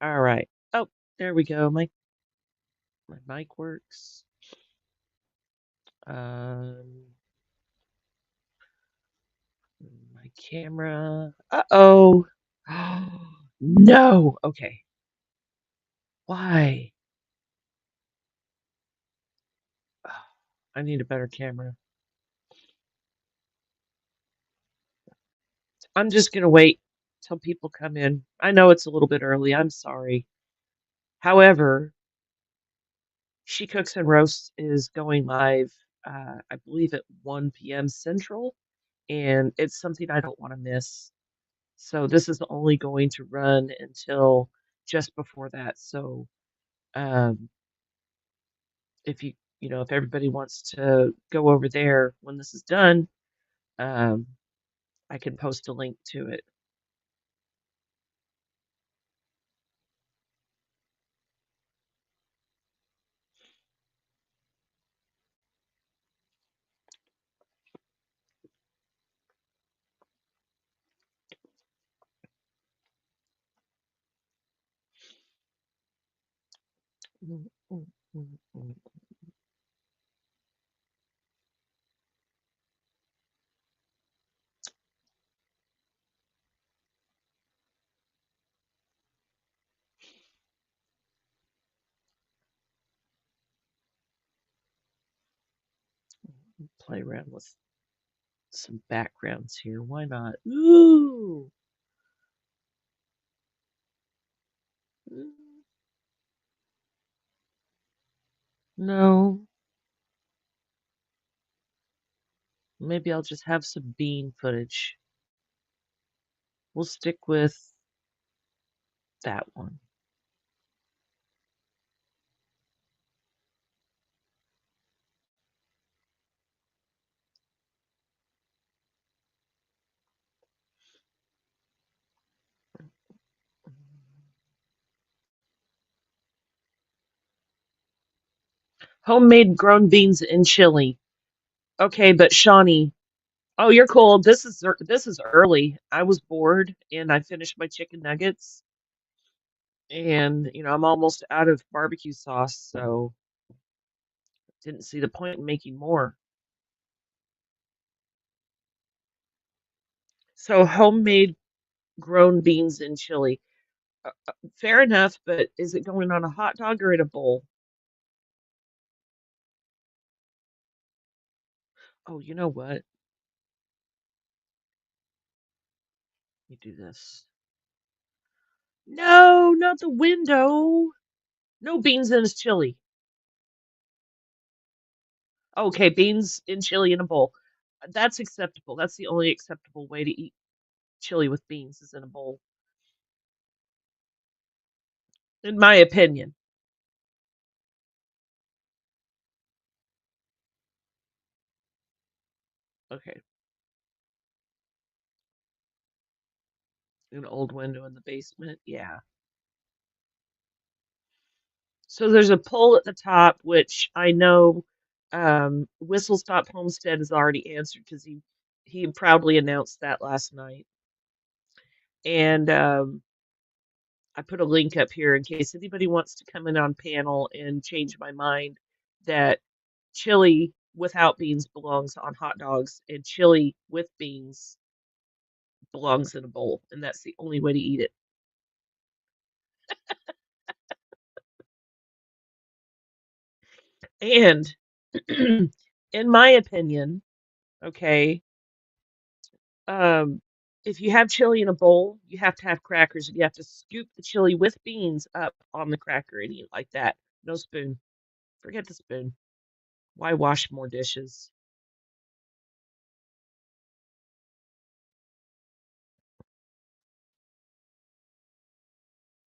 All right. Oh, there we go. My mic works. Um, my camera. Uh-oh. No. Okay. Why? Oh, I need a better camera. I'm just gonna wait till people come in. I know it's a little bit early. I'm sorry. However, She Cooks and Roasts is going live, I believe at 1 p.m. Central, and it's something I don't want to miss. So this is only going to run until just before that. So um, if if everybody wants to go over there when this is done, um, I can post a link to it. Mm, mm, mm, mm. Play around with some backgrounds here. Why not? Ooh. Mm, no. Maybe I'll just have some bean footage. We'll stick with that one. Homemade grown beans in chili. Okay, but Shawnee, oh, you're cool. This is early. I was bored and I finished my chicken nuggets and I'm almost out of barbecue sauce, so didn't see the point in making more. So homemade grown beans in chili. Fair enough, but is it going on a hot dog or in a bowl? Oh, you know what? Let me do this. No, not the window. No beans in his chili. Okay, beans in chili in a bowl. That's acceptable. That's the only acceptable way to eat chili with beans is in a bowl, in my opinion. Okay, an old window in the basement. Yeah. So there's a poll at the top, which I know Whistle Stop Homestead has already answered because he proudly announced that last night. And I put a link up here in case anybody wants to come in on panel and change my mind that chili without beans belongs on hot dogs and chili with beans belongs in a bowl, and that's the only way to eat it. And in my opinion, okay, um, if you have chili in a bowl, you have to have crackers and you have to scoop the chili with beans up on the cracker and eat like that. No spoon. Forget the spoon. Why wash more dishes?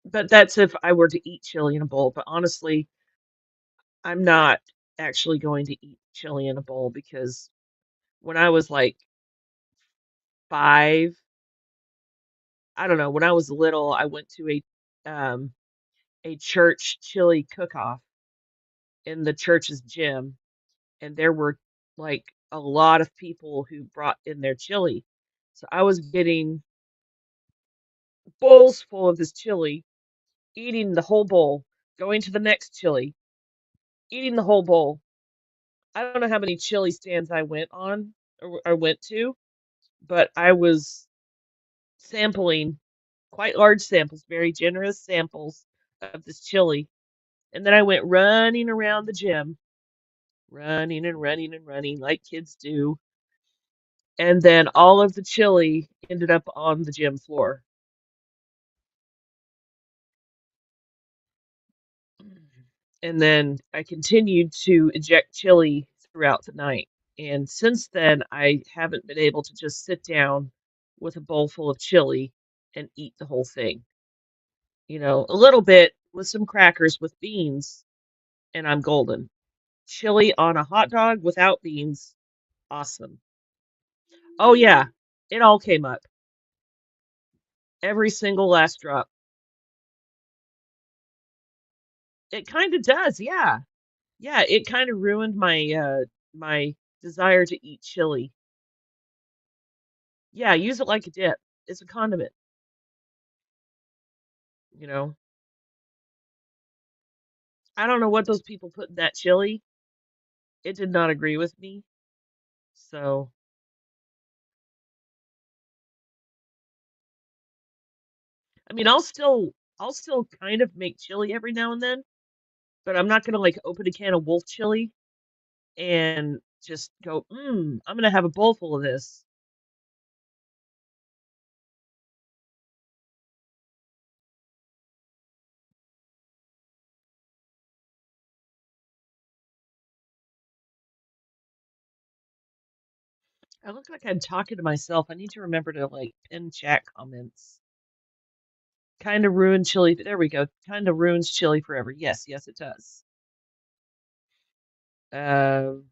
But that's if I were to eat chili in a bowl. But honestly, I'm not actually going to eat chili in a bowl because when I was like 5, I don't know, when I was little, I went to um a church chili cook-off in the church's gym, and there were like a lot of people who brought in their chili. So I was getting bowls full of this chili, eating the whole bowl, going to the next chili, eating the whole bowl. I don't know how many chili stands I went on or went to, but I was sampling quite large samples, very generous samples of this chili. And then I went running around the gym, running and running and running like kids do. And then all of the chili ended up on the gym floor. And then I continued to inject chili throughout the night. And since then, I haven't been able to just sit down with a bowl full of chili and eat the whole thing. You know, a little bit with some crackers with beans, and I'm golden. Chili on a hot dog without beans, awesome. Oh, yeah, it all came up. Every single last drop. It kind of does, yeah. Yeah, it kind of ruined my desire to eat chili. Yeah, use it like a dip. It's a condiment, you know. I don't know what those people put in that chili. It did not agree with me. So, I mean, I'll still kind of make chili every now and then, but I'm not gonna like open a can of wolf chili and just go, I'm gonna have a bowl full of this. I look like I'm talking to myself. I need to remember to like pin chat comments. Kind of ruined chili. There we go. Kind of ruins chili forever. Yes, yes, it does. Um,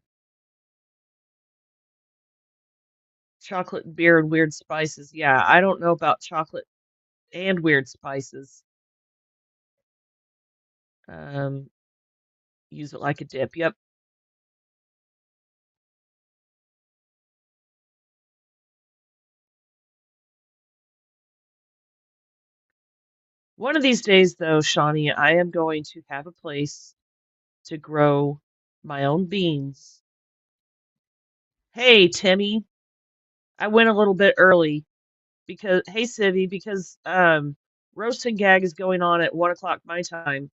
chocolate and beer and weird spices. Yeah, I don't know about chocolate and weird spices. Um, use it like a dip. Yep. One of these days, though, Shawnee, I am going to have a place to grow my own beans. Hey, Timmy, I went a little bit early because, hey, Civvy, because Roast and Gag is going on at 1 o'clock my time,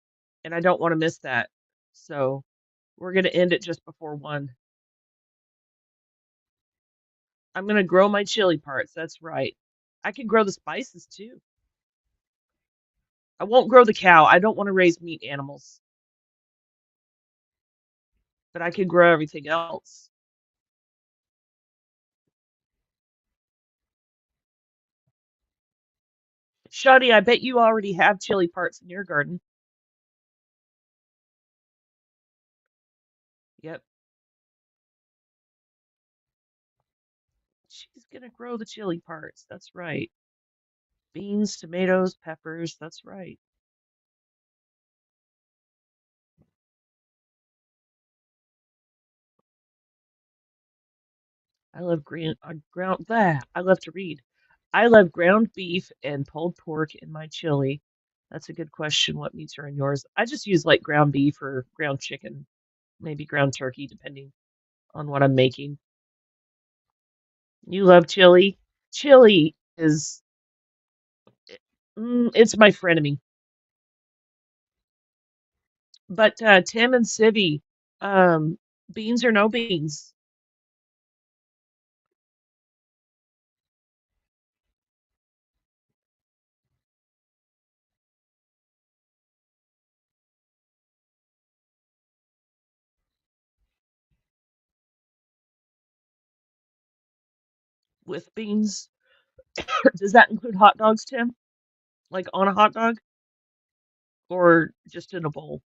and I don't want to miss that. So we're going to end it just before 1. I'm going to grow my chili parts. That's right. I can grow the spices too. I won't grow the cow. I don't want to raise meat animals, but I can grow everything else. Shawty, I bet you already have chili parts in your garden. Yep. She's going to grow the chili parts. That's right. Beans, tomatoes, peppers. That's right. I love ground. I love to read. I love ground beef and pulled pork in my chili. That's a good question. What meats are in yours? I just use like ground beef or ground chicken, maybe ground turkey, depending on what I'm making. You love chili? Chili is, it's my frenemy. But Tim and Civvy, um, beans or no beans with beans? Does that include hot dogs, Tim? Like on a hot dog or just in a bowl?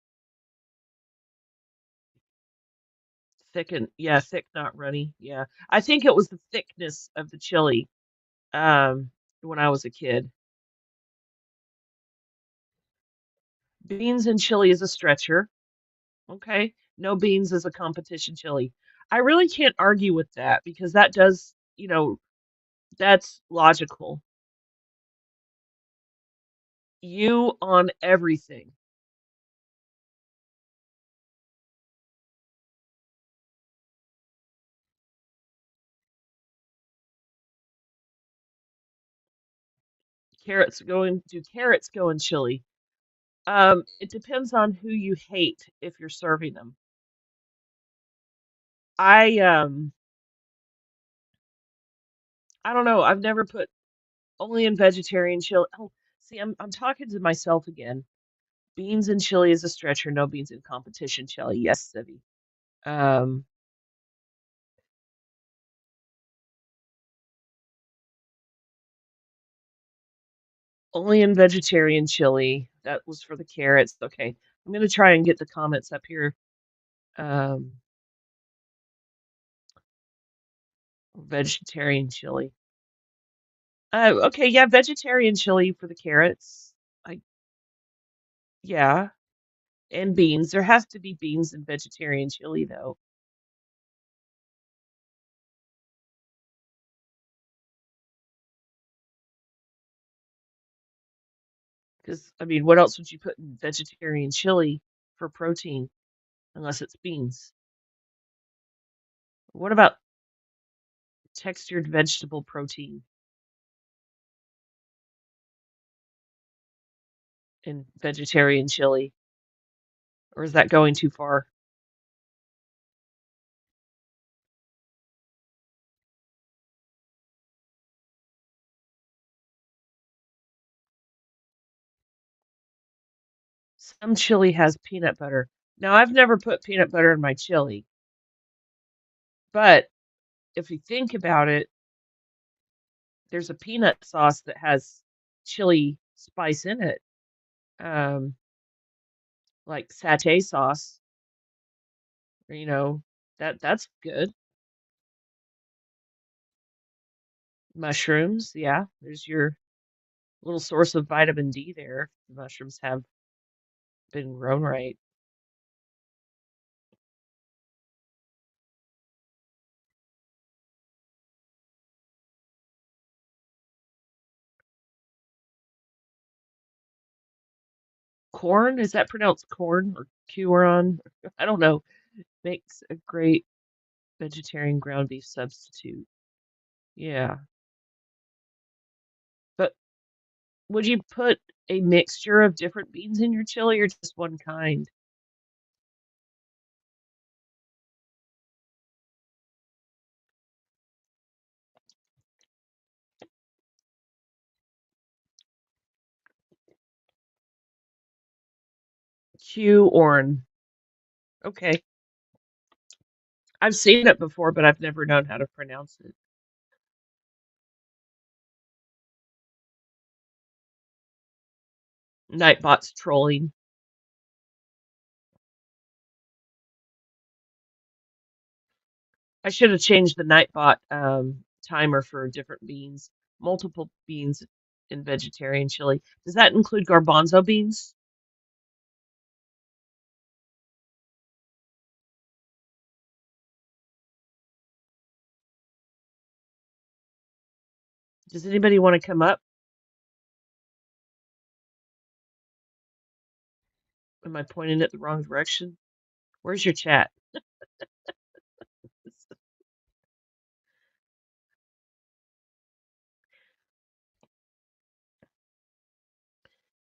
Thick and yeah, thick, not runny. Yeah, I think it was the thickness of the chili. When I was a kid, beans and chili is a stretcher. Okay, no beans is a competition chili. I really can't argue with that because that does, that's logical. You on everything. Do carrots go in chili? It depends on who you hate if you're serving them. I um I don't know. I've never put only in vegetarian chili. Oh, see, I'm talking to myself again. Beans and chili is a stretcher. No beans in competition chili. Yes, Civvy. Um, Only in vegetarian chili. That was for the carrots. Okay, I'm gonna try and get the comments up here. Um, Vegetarian chili. Okay, yeah, vegetarian chili for the carrots. I Yeah, and beans. There has to be beans in vegetarian chili though, because I mean, what else would you put in vegetarian chili for protein unless it's beans? What about textured vegetable protein in vegetarian chili, or is that going too far? Some chili has peanut butter. Now, I've never put peanut butter in my chili, but if you think about it, there's a peanut sauce that has chili spice in it, um, like satay sauce. You know, that's good. Mushrooms, yeah, there's your little source of vitamin D there. The mushrooms have been grown right. Corn, is that pronounced corn or Curon? I don't know. Makes a great vegetarian ground beef substitute. Yeah. But would you put a mixture of different beans in your chili or just one kind? Q-orn. Okay. I've seen it before, but I've never known how to pronounce it. Nightbot's trolling. I should have changed the Nightbot timer for different beans. Multiple beans in vegetarian chili. Does that include garbanzo beans? Does anybody want to come up? Am I pointing it the wrong direction? Where's your chat?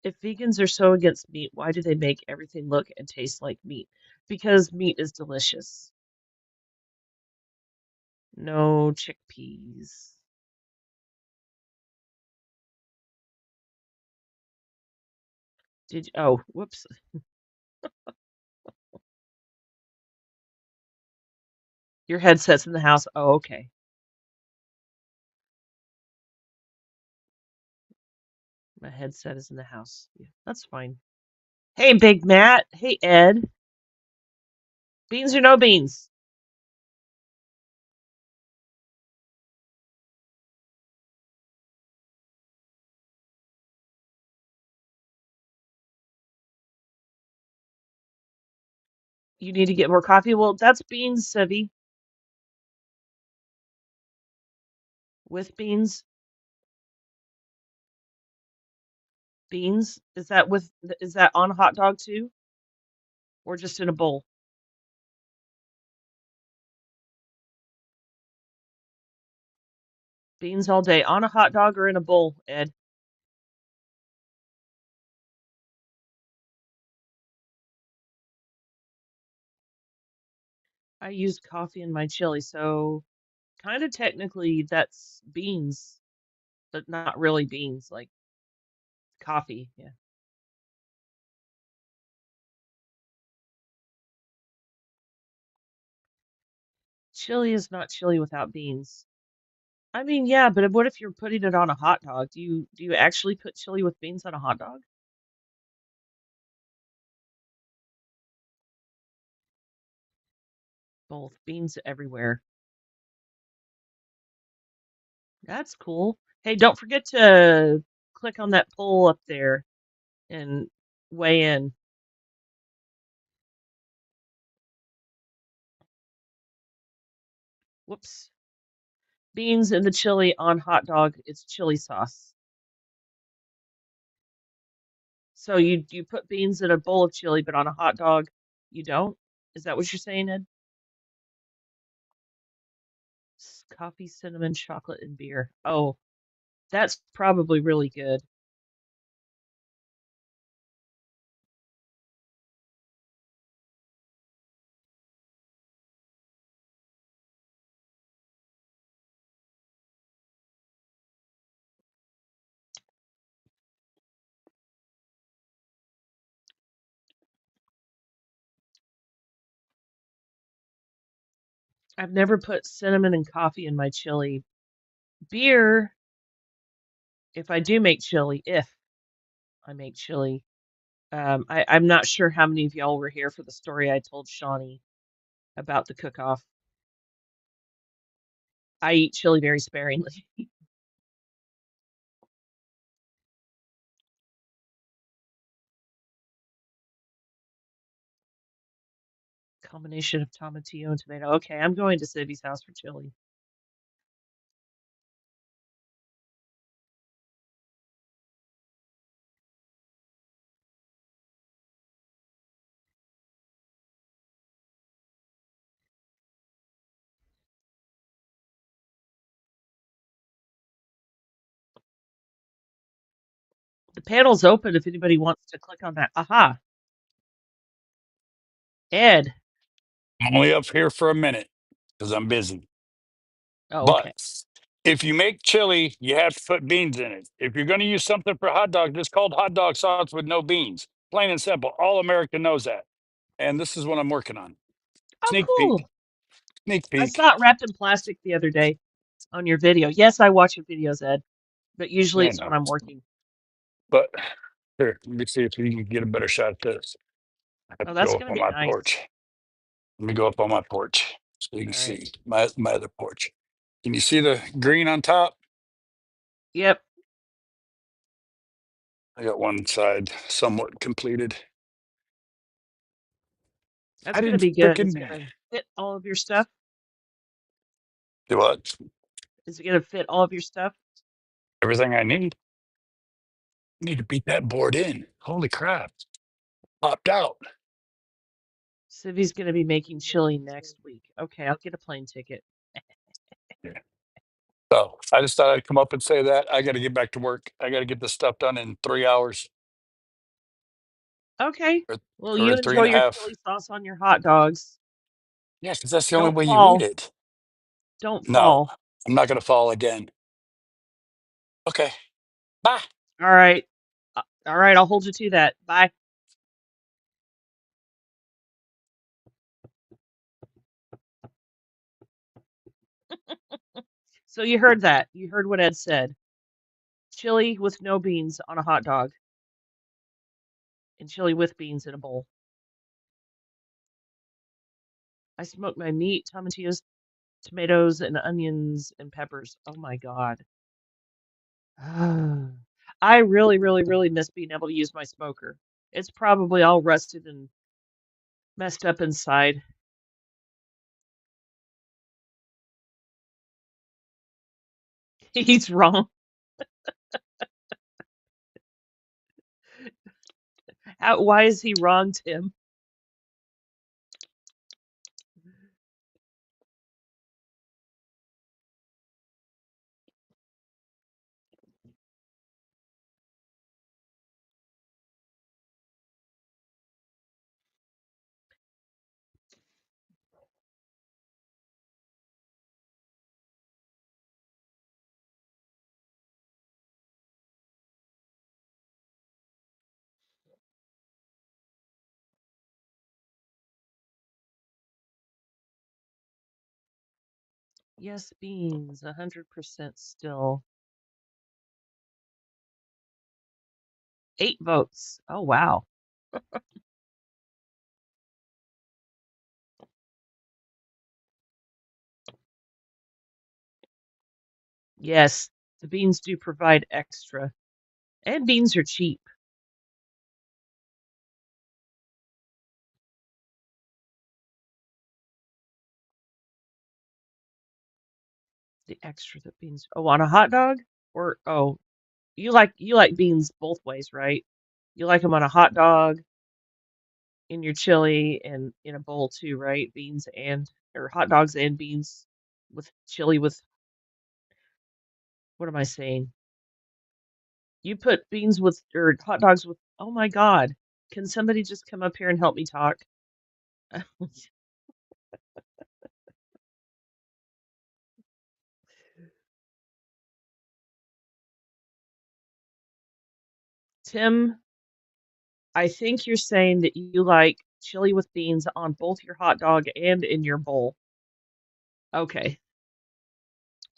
If vegans are so against meat, why do they make everything look and taste like meat? Because meat is delicious. No chickpeas. Oh, whoops. Your headset's in the house. Oh, okay. My headset is in the house. Yeah, that's fine. Hey, Big Matt. Hey, Ed. Beans or no beans? You need to get more coffee? Well, that's beans, Sevy. With beans. Beans? Is that on a hot dog too? Or just in a bowl? Beans all day. On a hot dog or in a bowl, Ed? I use coffee in my chili, so kind of technically that's beans, but not really beans, like coffee. Yeah. Chili is not chili without beans. I mean, yeah, but what if you're putting it on a hot dog? Do you actually put chili with beans on a hot dog? Both. Beans everywhere. That's cool. Hey, don't forget to click on that poll up there and weigh in. Whoops. Beans in the chili on hot dog, it's chili sauce. So you put beans in a bowl of chili, but on a hot dog, you don't? Is that what you're saying, Ed? Coffee, cinnamon, chocolate, and beer. Oh, that's probably really good. I've never put cinnamon and coffee in my chili. Beer, if I do make chili, if I make chili, I'm not sure how many of y'all were here for the story I told Shawnee about the cook-off. I eat chili very sparingly. Combination of tomatillo and tomato. Okay, I'm going to Sibby's house for chili. The panel's open if anybody wants to click on that. Aha, Ed. I'm only up here for a minute because I'm busy. Oh, But okay. if you make chili, you have to put beans in it. If you're going to use something for hot dogs, it's called hot dog sauce with no beans. Plain and simple. All America knows that. And this is what I'm working on. Oh, Sneak peek. cool. Sneak I peek. saw it wrapped in plastic the other day on your video. Yes, I watch your videos, Ed, but usually Yeah, it's when no. I'm working. But here, let me see if you can get a better shot at this. I have Oh, to that's go up going to on be my nice. porch. Let me go up on my porch so you can All right. see my other porch. Can you see the green on top? Yep, I got one side somewhat completed. that's I going to didn't be good. Is freaking it going to fit all of your stuff? do what? Is it going to fit all of your stuff? Everything I need. Need to beat that board in. Holy crap. Popped out. Sibby's going to be making chili next week. Okay, I'll get a plane ticket. Yeah. So I just thought I'd come up and say that. I got to get back to work. I got to get this stuff done in 3 hours Okay. or, Well, or you three enjoy and a your half. chili sauce on your hot dogs. Yeah, because that's the only Don't way you eat fall. it. Don't No, fall. I'm not going to fall again. Okay. Bye. All right. All right, I'll hold you to that. Bye. So you heard that. You heard what Ed said. Chili with no beans on a hot dog and chili with beans in a bowl. I smoke my meat, tomatillos, tomatoes, and onions and peppers. Oh my God. I really, really, really miss being able to use my smoker. It's probably all rusted and messed up inside. He's wrong. Why is he wrong, Tim? Yes, beans, 100% still. 8 votes. Oh, wow. Yes, the beans do provide extra. And beans are cheap. The extra that beans. Oh, on a hot dog? Or you like beans both ways, right? You like them on a hot dog, in your chili, and in a bowl too, right? Beans and or hot dogs and beans with chili with what am I saying? You put beans with or hot dogs with oh my God. Can somebody just come up here and help me talk? Tim, I think you're saying that you like chili with beans on both your hot dog and in your bowl. Okay.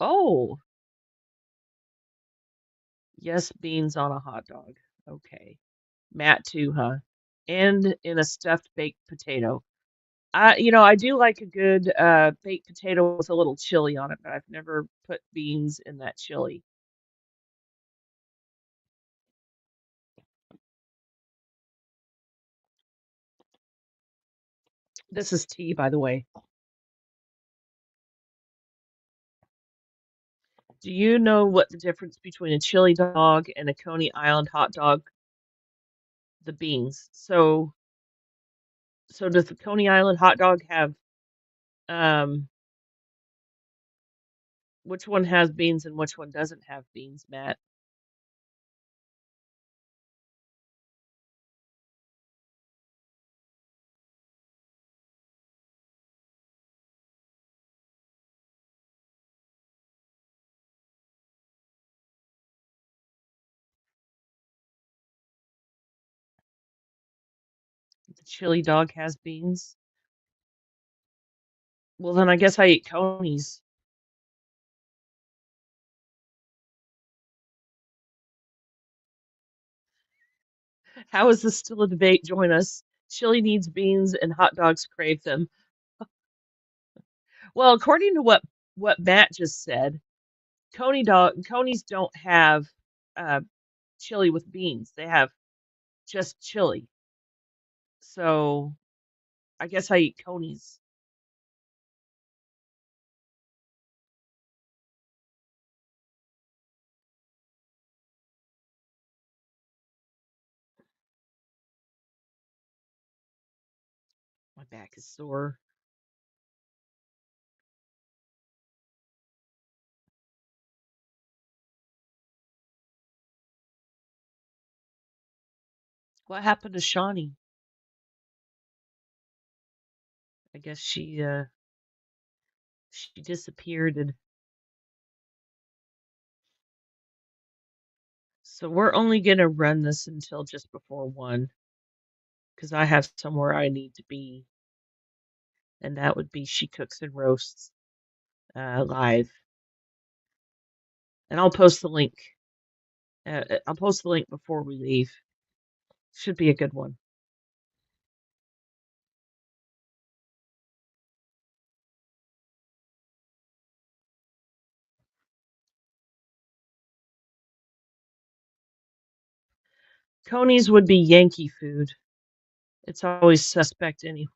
Oh, yes, beans on a hot dog. Okay. Matt too, huh? And in a stuffed baked potato. I do like a good baked potato with a little chili on it, but I've never put beans in that chili. This is tea, by the way. Do you know what the difference between a chili dog and a Coney Island hot dog? The beans. So does the Coney Island hot dog have um which one has beans and which one doesn't have beans, Matt? The chili dog has beans. Well, then I guess I eat Coney's. How is this still a debate? Join us. Chili needs beans and hot dogs crave them. Well, according to what Matt just said, Coney's don't have uh chili with beans. They have just chili. So I guess I eat Coney's. My back is sore. What happened to Shawnee? I guess she disappeared and so we're only gonna run this until just before 1 because I have somewhere I need to be, and that would be She Cooks and Roasts live. And I'll post the link. I'll post the link before we leave. Should be a good one. Coney's would be Yankee food. It's always suspect anyway.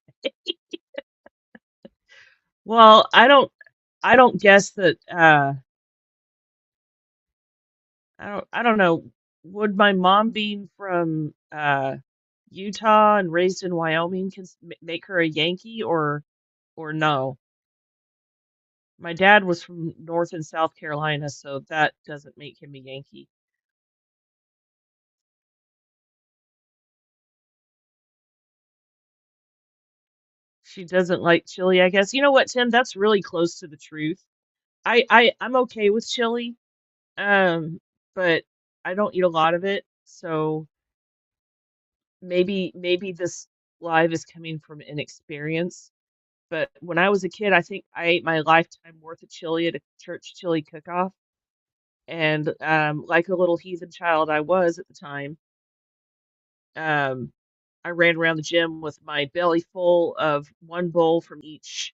Well, I don't guess that I don't know. Would my mom be from Utah and raised in Wyoming can make her a Yankee or no? My dad was from North and South Carolina, so that doesn't make him a Yankee. She doesn't like chili, I guess. You know what, Tim? That's really close to the truth. I'm okay with chili, um, but I don't eat a lot of it, so maybe this live is coming from inexperience. But when I was a kid, I think I ate my lifetime worth of chili at a church chili cook-off, and like a little heathen child I was at the time, um, I ran around the gym with my belly full of one bowl from each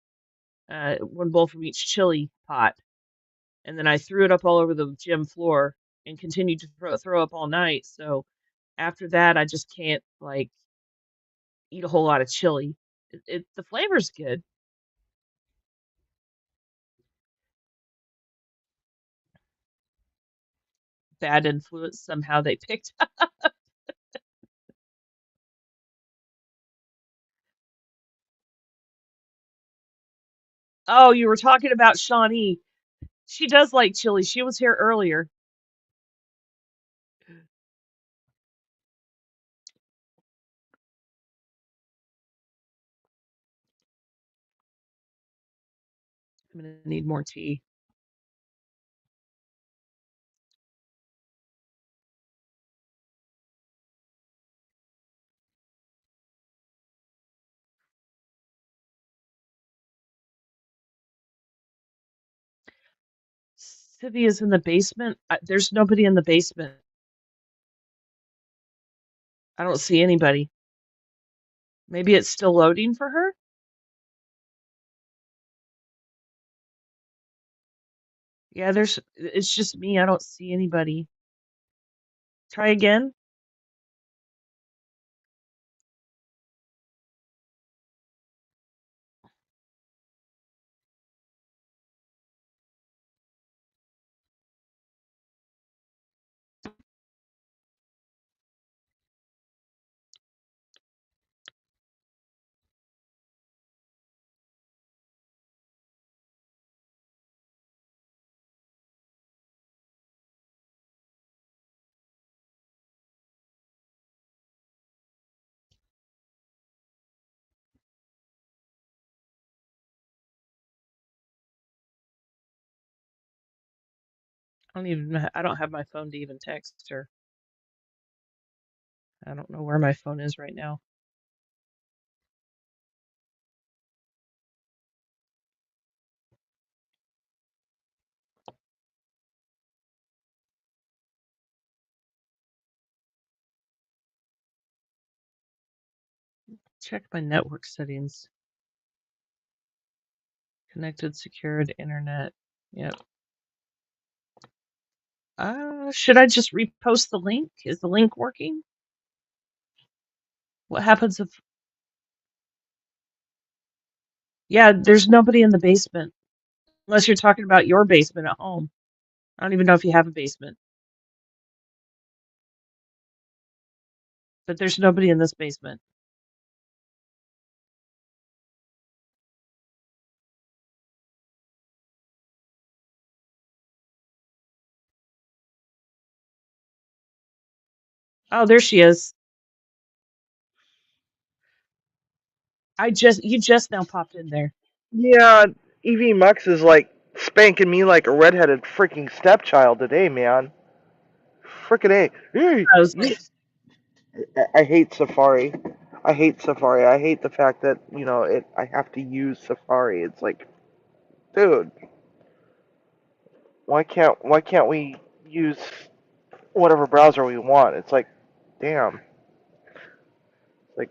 chili pot, and then I threw it up all over the gym floor and continued to throw up all night. So after that, I just can't like eat a whole lot of chili. The flavor's good. Bad influence somehow they picked. Oh, you were talking about Shawnee. She does like chili. She was here earlier. I'm gonna need more tea. Cynthia's in the basement. There's nobody in the basement. I don't see anybody. Maybe it's still loading for her? Yeah, it's just me. I don't see anybody. Try again. I don't have my phone to even text her. I don't know where my phone is right now. Check my network settings. Connected, secured, internet. Yep. Should I just repost the link? Is the link working? What happens if... Yeah, there's nobody in the basement. Unless you're talking about your basement at home. I don't even know if you have a basement. But there's nobody in this basement. Oh, there she is. You just now popped in there. Yeah, Evie Mux is like spanking me like a redheaded freaking stepchild today, man. Frickin' A. Hey, I was you- I hate Safari. I hate Safari. I hate the fact that, I have to use Safari. It's like, dude, why can't we use whatever browser we want? It's like, damn. Like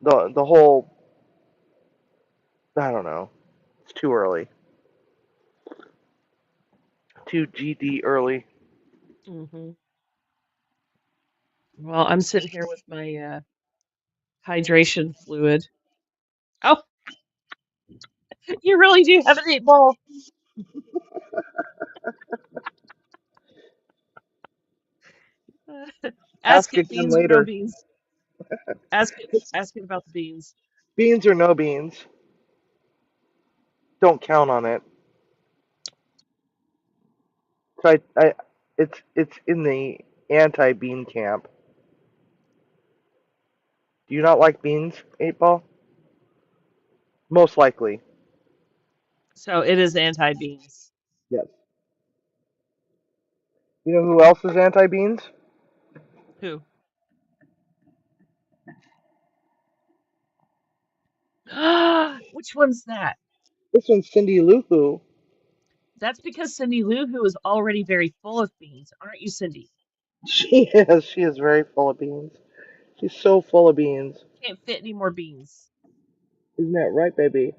the whole I don't know. It's too early. Too GD early. hmm Well, I'm sitting here with my hydration fluid. Oh, you really do have an 8 ball. Ask Ask it again beans or no later. beans. Ask it about the beans. Beans or no beans, don't count on it. So it's in the anti-bean camp. Do you not like beans, 8 Ball? Most likely. So it is anti-beans. Yes. You know who else is anti-beans? Who? Which one's that? This one's Cindy Lou Who. That's because Cindy Lou Who is already very full of beans, aren't you, Cindy? She is. She is very full of beans. She's so full of beans. Can't fit any more beans. Isn't that right, baby?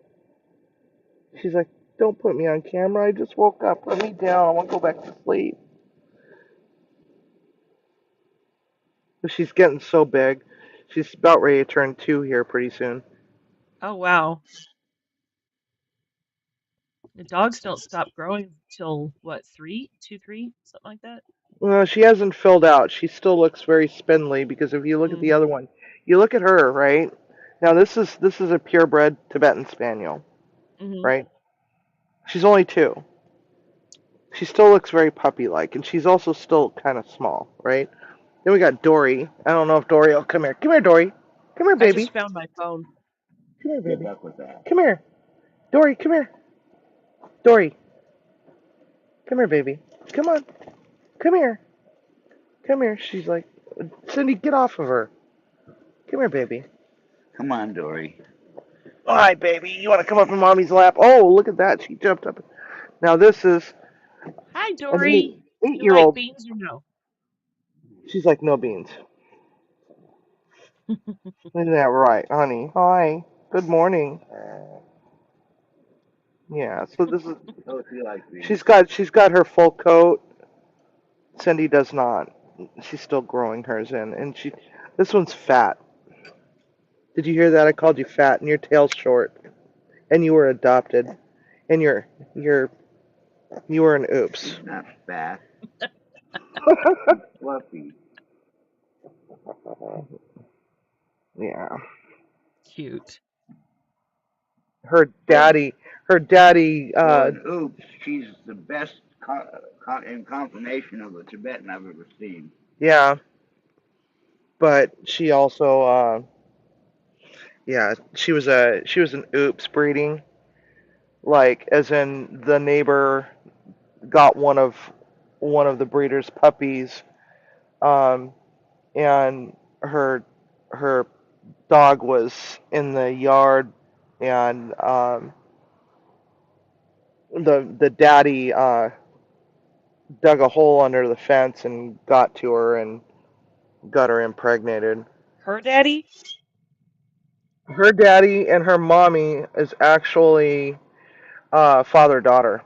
She's like, don't put me on camera. I just woke up. Put me down. I want to go back to sleep. But she's getting so big. She's about ready to turn 2 here pretty soon. Oh wow. The dogs don't stop growing till what, 3? 2, 3? Something like that? Well, she hasn't filled out. She still looks very spindly because if you look at the Mm. other one, you look at her, right? Now this is a purebred Tibetan Spaniel, Mm-hmm. right? She's only 2. She still looks very puppy-like, and she's also still kind of small, right? Then we got Dory. I don't know if Dory will come here. Come here, Dory. Come here, I baby. just found my phone. Come here, baby. Come here. Dory, come here. Dory, come here, baby. Come on. Come here. Come here. She's like, Cindy, get off of her. Come here, baby. Come on, Dory. Hi, baby. You want to come up in mommy's lap? Oh, look at that. She jumped up. Now this is Hi, an Dory. You like eight-year-old. beans or no? She's like, no beans. Isn't that right, honey? Hi. Good morning. Yeah. So this is. Oh, she likes beans. She's got her full coat. Cindy does not. She's still growing hers in, and this one's fat. Did you hear that? I called you fat, and your tail's short, and you were adopted, and you were an oops. Not fat, fluffy. Yeah. Cute. Her daddy. Her daddy. For an oops, she's the best incarnation of a Tibetan I've ever seen. Yeah. But she also. Yeah. She was an oops breeding. Like, as in the neighbor got one of the breeder's puppies, um, and her dog was in the yard, and the daddy dug a hole under the fence and got to her and got her impregnated. Her daddy? Her daddy and her mommy is actually father daughter,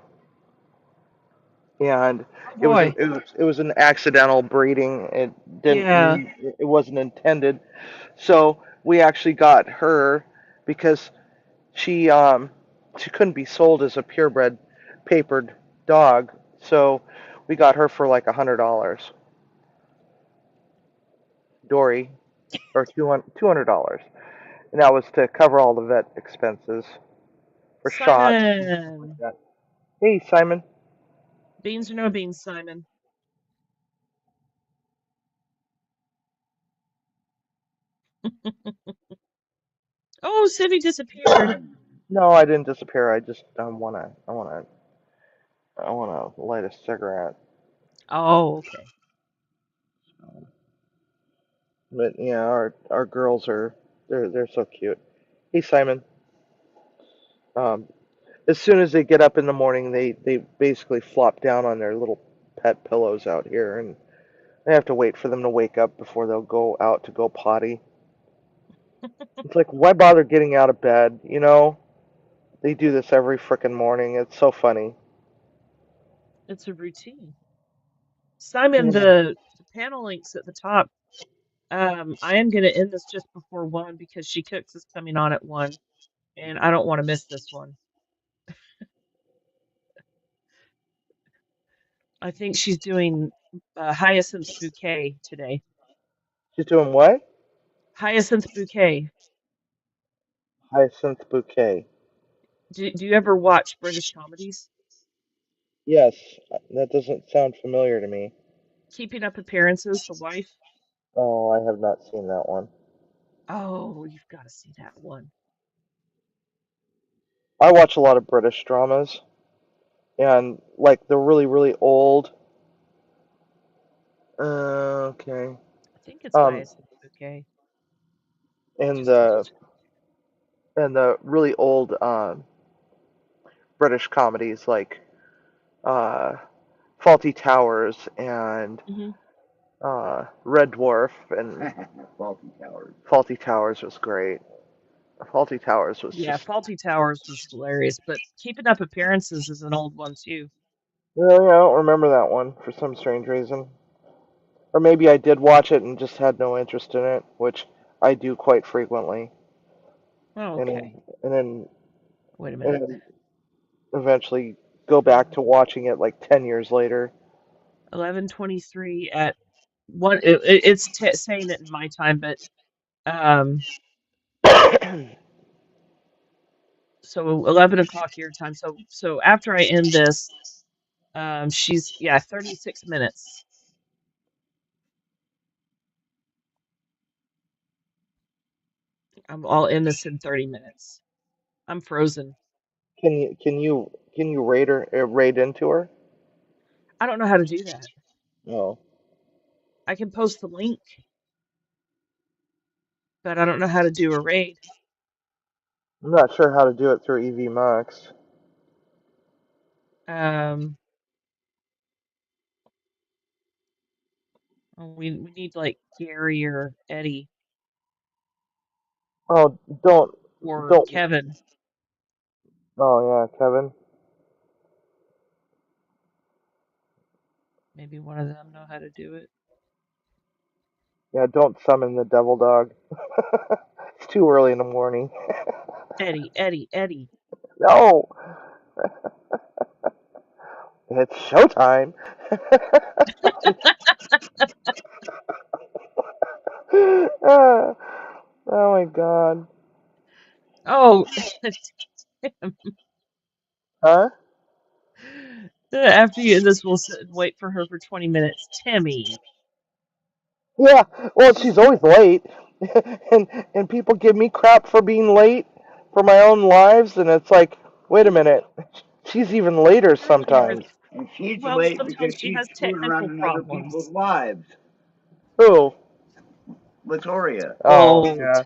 and Oh it was boy. an accidental breeding. Yeah. It wasn't intended. So we actually got her because she couldn't be sold as a purebred papered dog. So we got her for like $100. Dory, or $200, and that was to cover all the vet expenses for shots and stuff like Simon. that. Hey, Simon. Beans or no beans, Simon? Oh, Cindy disappeared. No, I didn't disappear. I just I wanna light a cigarette. Oh, okay. But yeah, our girls they're so cute. Hey, Simon. Um, as soon as they get up in the morning, they basically flop down on their little pet pillows out here, and I have to wait for them to wake up before they'll go out to go potty. It's like, why bother getting out of bed? You know, they do this every frickin' morning. It's so funny. It's a routine. Simon, Yeah. the panel links at the top. I am going to end this just before 1 because She Cooks is coming on at 1, and I don't want to miss this one. I think she's doing Hyacinth's bouquet today. She's doing what? Hyacinth Bouquet. Hyacinth Bouquet. Do you ever watch British comedies? Yes, that doesn't sound familiar to me. Keeping Up Appearances, the wife. Oh, I have not seen that one. Oh, you've got to see that one. I watch a lot of British dramas, and like the really, really old. Okay. I think it's Um, Hyacinth Bouquet. and Just double the check. and the really old British comedies like uh, Faulty Towers and Hmm. Red Dwarf and Faulty Towers. Faulty Towers was great. Faulty Towers was Yeah, just Faulty Towers was hilarious, but Keeping Up Appearances is an old one too. really, I don't remember that one for some strange reason. Or maybe I did watch it and just had no interest in it, which I do quite frequently. Oh, And okay. then, and then, Wait a and minute. then eventually go back to watching it like 10 years later. 11:23 at one. It's saying it in my time, but um, so 11 o'clock your time. So after I end this, she's 36 minutes. I'll end this in 30 minutes. I'm frozen. Can you raid her raid into her? I don't know how to do that. No. I can post the link, but I don't know how to do a raid. I'm not sure how to do it through EV Max. Um, we need like Gary or Eddie Oh, or don't. Kevin. Oh yeah, Kevin. Maybe one of them know how to do it. Yeah, don't summon the devil dog. It's too early in the morning. Eddie. No, it's showtime. Ah, oh my god. Oh, Huh? after you end this, we'll sit and wait for her for 20 minutes. Timmy. Yeah. Well, she's always late, and people give me crap for being late for my own lives, and it's like, wait a minute, she's even later sometimes. And she's Well, late because sometimes she she's has screwing around technical in other people's problems. lives. Who? Latoria. Oh Oh, yeah.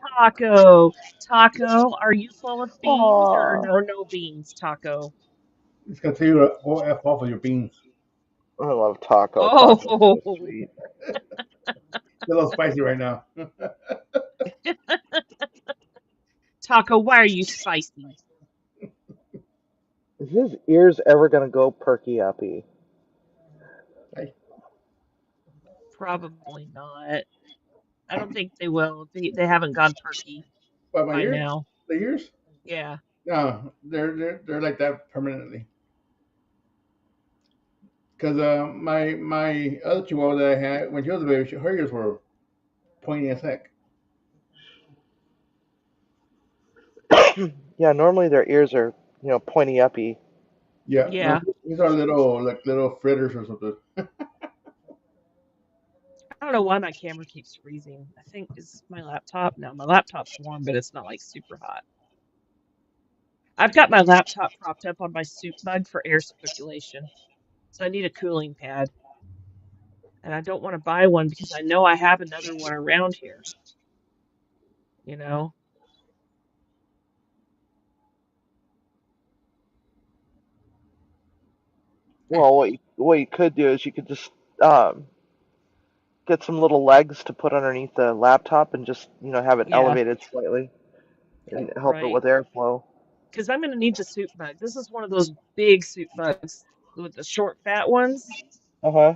Taco, are you full of beans Aw. or no beans, Taco? It's gonna tell you to go F off of your beans. I love Taco. Taco's so Oh, sweet. It's a little spicy right now. Taco, why are you spicy? Is his ears ever gonna go perky uppy? Hey, Probably not. I don't think they will. They haven't gone perky what my by ears? now. The ears? Yeah. No, they're like that permanently. Cause my other chihuahua that I had when she was a baby, her ears were pointy as heck. Yeah, normally their ears are, pointy uppy. Yeah, no, Yeah. these are little fritters or something. I don't know why my camera keeps freezing. I think it's my laptop. No, my laptop's warm, but it's not like super hot. I've got my laptop propped up on my soup mug for air circulation. So I need a cooling pad. And I don't want to buy one because I know I have another one around here, you know? Well, what you could do is you could just um, get some little legs to put underneath the laptop and just have it Yeah, elevated slightly and help it right. with airflow. Because I'm going to need the soup mug. This is one of those big soup mugs with the short, fat ones. Uh huh.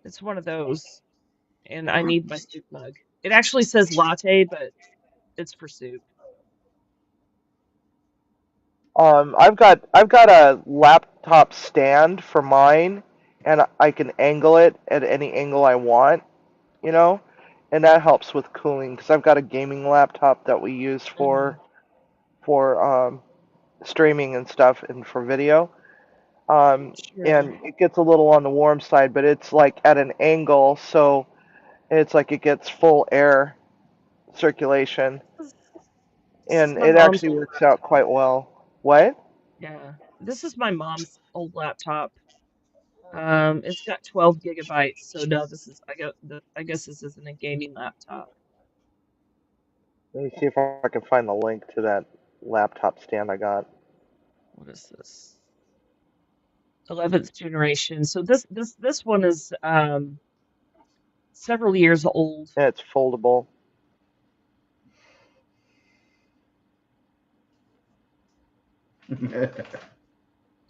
It's one of those. And I need my soup mug. It actually says latte, but it's for soup. I've got a laptop stand for mine, and I can angle it at any angle I want, you know, and that helps with cooling because I've got a gaming laptop that we use Mhm. for streaming and stuff and for video. Sure. And it gets a little on the warm side, but it's like at an angle, so it's like it gets full air circulation, This is and my it mom's actually old works out laptop. quite well. What? Yeah. This is my mom's old laptop. It's got 12 gigabytes, so no, this is I guess this isn't a gaming laptop. Let me see if I can find the link to that laptop stand I got. What is this? 11th generation. So this one is several years old. And it's foldable.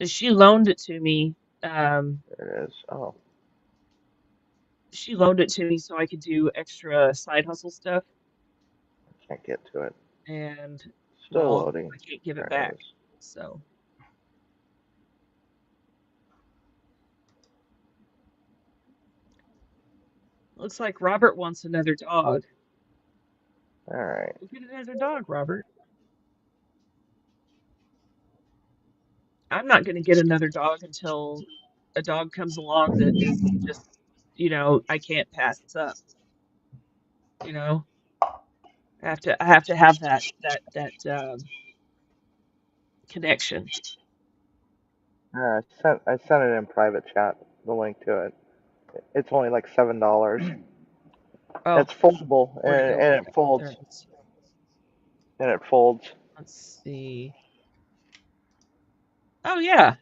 She loaned it to me. Um, There it is. Oh, she loaned it to me so I could do extra side hustle stuff. I can't get to it. And Still well, loading. I can't give it There it back. is. So looks like Robert wants another dog. All right. Go get another dog, Robert. I'm not going to get another dog until a dog comes along that is just, I can't pass up. You know, I have to have that connection. I sent it in private chat. The link to it. It's only like $7. Oh, It's foldable where'd it go? and it folds There it is. and it folds. Let's see. Oh yeah,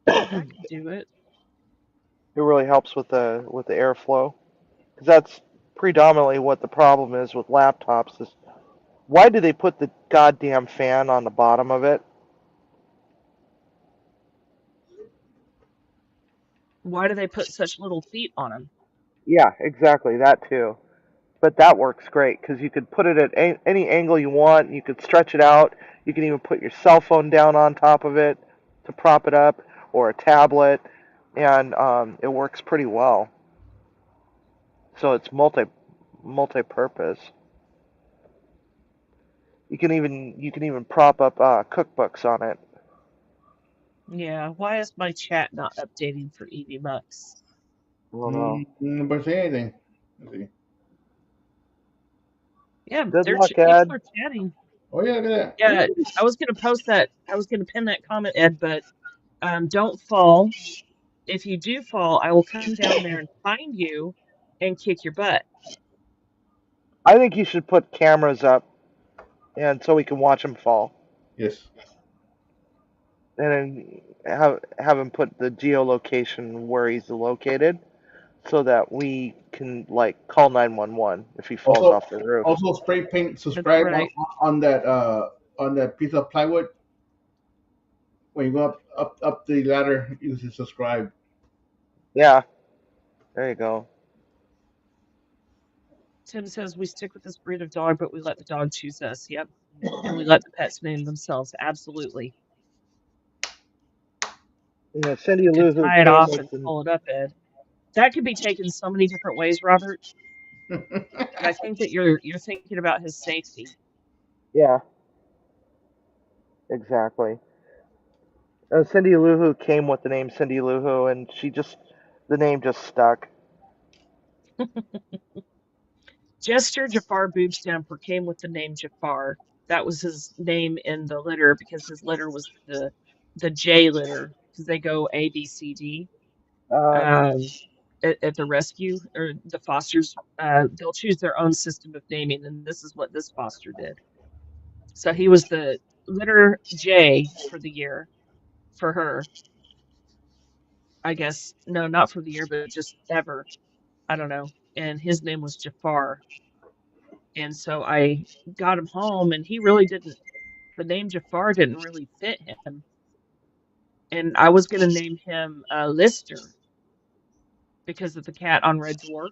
I can do it. It really helps with the airflow because that's predominantly what the problem is with laptops. Is why do they put the goddamn fan on the bottom of it? Why do they put such little feet on them? Yeah, exactly that too. But that works great because you could put it at any angle you want. You could stretch it out. You can even put your cell phone down on top of it to prop it up, or a tablet, and it works pretty well. So it's multi-purpose. You can even prop up cookbooks on it. Yeah, why is my chat not updating for Evie Mux? I don't know. Nobody say anything. Let's see. Yeah, Good luck, people Ed. are chatting. Oh yeah, look at that. Yeah, I was gonna post that. I was gonna pin that comment, Ed, but don't fall. If you do fall, I will come down there and find you and kick your butt. I think you should put cameras up, and so we can watch him fall, Yes. and then have him put the geolocation where he's located, so that we can like call 911 if he falls Also, off the roof. also spray paint That's subscribe right. on that piece of plywood. When you go up the ladder, you can subscribe. Yeah, there you go. Tim says we stick with this breed of dog, but we let the dog choose us. Yep. And we let the pets name themselves. Absolutely. Yeah, Cindy You could Lou Who tie it came off with and the pull it up, Ed. That could be taken so many different ways, Robert. But I think that you're thinking about his safety. yeah, exactly. Cindy Lou Who came with the name Cindy Lou Who, and the name just stuck. Jester Jafar Boobstamper came with the name Jafar. That was his name in the litter because his litter was the J litter because they go A, B, C, D. Uh, At the rescue or the fosters, they'll choose their own system of naming, and this is what this foster did. So he was the litter J for the year for her. I guess no, not for the year, but just ever. I don't know. And his name was Jafar. And so I got him home, and he really didn't. The name Jafar didn't really fit him. And I was going to name him Lister because of the cat on Red Dwarf,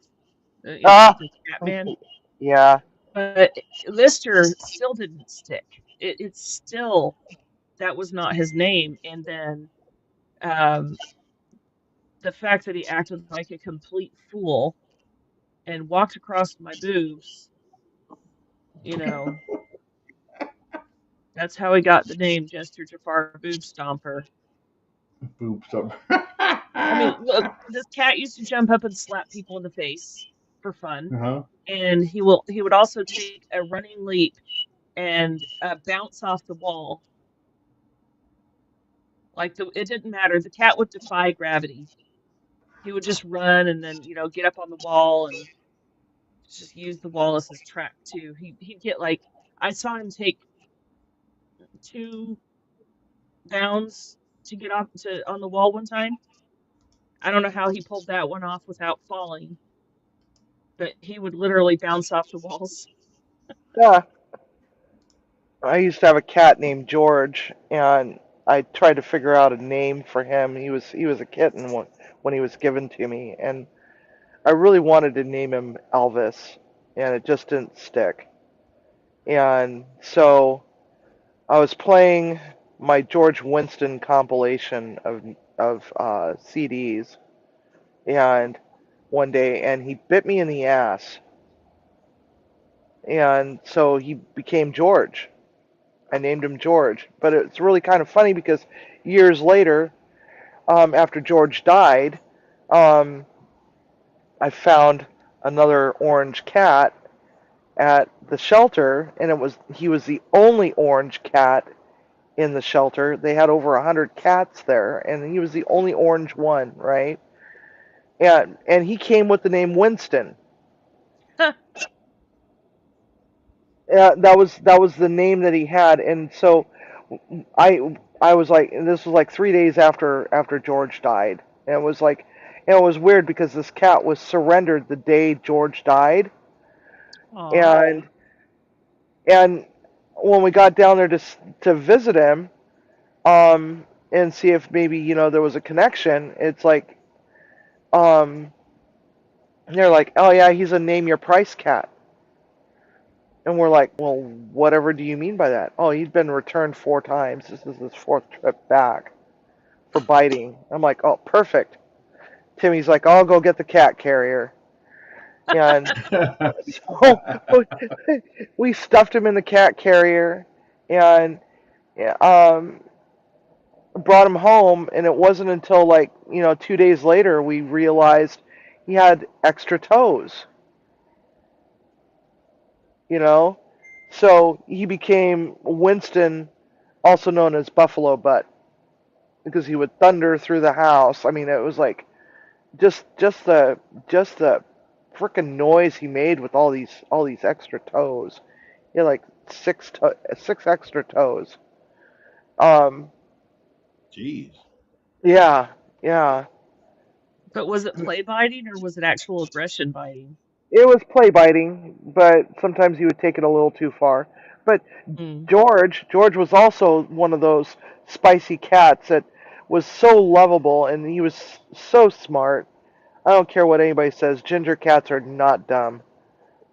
ah, the Catman. yeah. But Lister still didn't stick. It's still, that was not his name. And then um, the fact that he acted like a complete fool and walked across my boobs, you know, that's how he got the name Jester Jafar Boob Stomper. Boobs up. I mean, look, this cat used to jump up and slap people in the face for fun, Uh-huh. and he would also take a running leap and bounce off the wall. Like it didn't matter. The cat would defy gravity. He would just run and then get up on the wall and just use the wall as his track too. He'd get like I saw him take 2 bounds to get off to on the wall one time. I don't know how he pulled that one off without falling, but he would literally bounce off the walls. Yeah, I used to have a cat named George, and I tried to figure out a name for him. He was a kitten when he was given to me, and I really wanted to name him Elvis, and it just didn't stick. And so I was playing my George Winston compilation of CDs, and one day, and he bit me in the ass, and so he became George. I named him George, but it's really kind of funny because years later, after George died, um, I found another orange cat at the shelter, and he was the only orange cat in the shelter. They had over 100 cats there, and he was the only orange one, right? And he came with the name Winston. That was the name that he had, and so I was like, and this was like 3 days after George died, and it was like, and it was weird because this cat was surrendered the day George died, Aw. and and when we got down there to visit him, and see if maybe there was a connection, it's like, um, they're like, oh yeah, he's a name your price cat. And we're like, well, whatever do you mean by that? Oh, he's been returned 4 times. This is his fourth trip back for biting. I'm like, oh, perfect. Timmy's like, I'll go get the cat carrier. And so we stuffed him in the cat carrier and yeah, brought him home. And it wasn't until like, 2 days later we realized he had extra toes, you know? So he became Winston, also known as Buffalo Butt, because he would thunder through the house. I mean, it was like just the freaking noise he made with all these extra toes. He had like six extra toes. Um, Jeez. yeah, yeah. But was it play biting or was it actual aggression biting? It was play biting, but sometimes he would take it a little too far. But Mm. George was also one of those spicy cats that was so lovable, and he was so smart. I don't care what anybody says. Ginger cats are not dumb.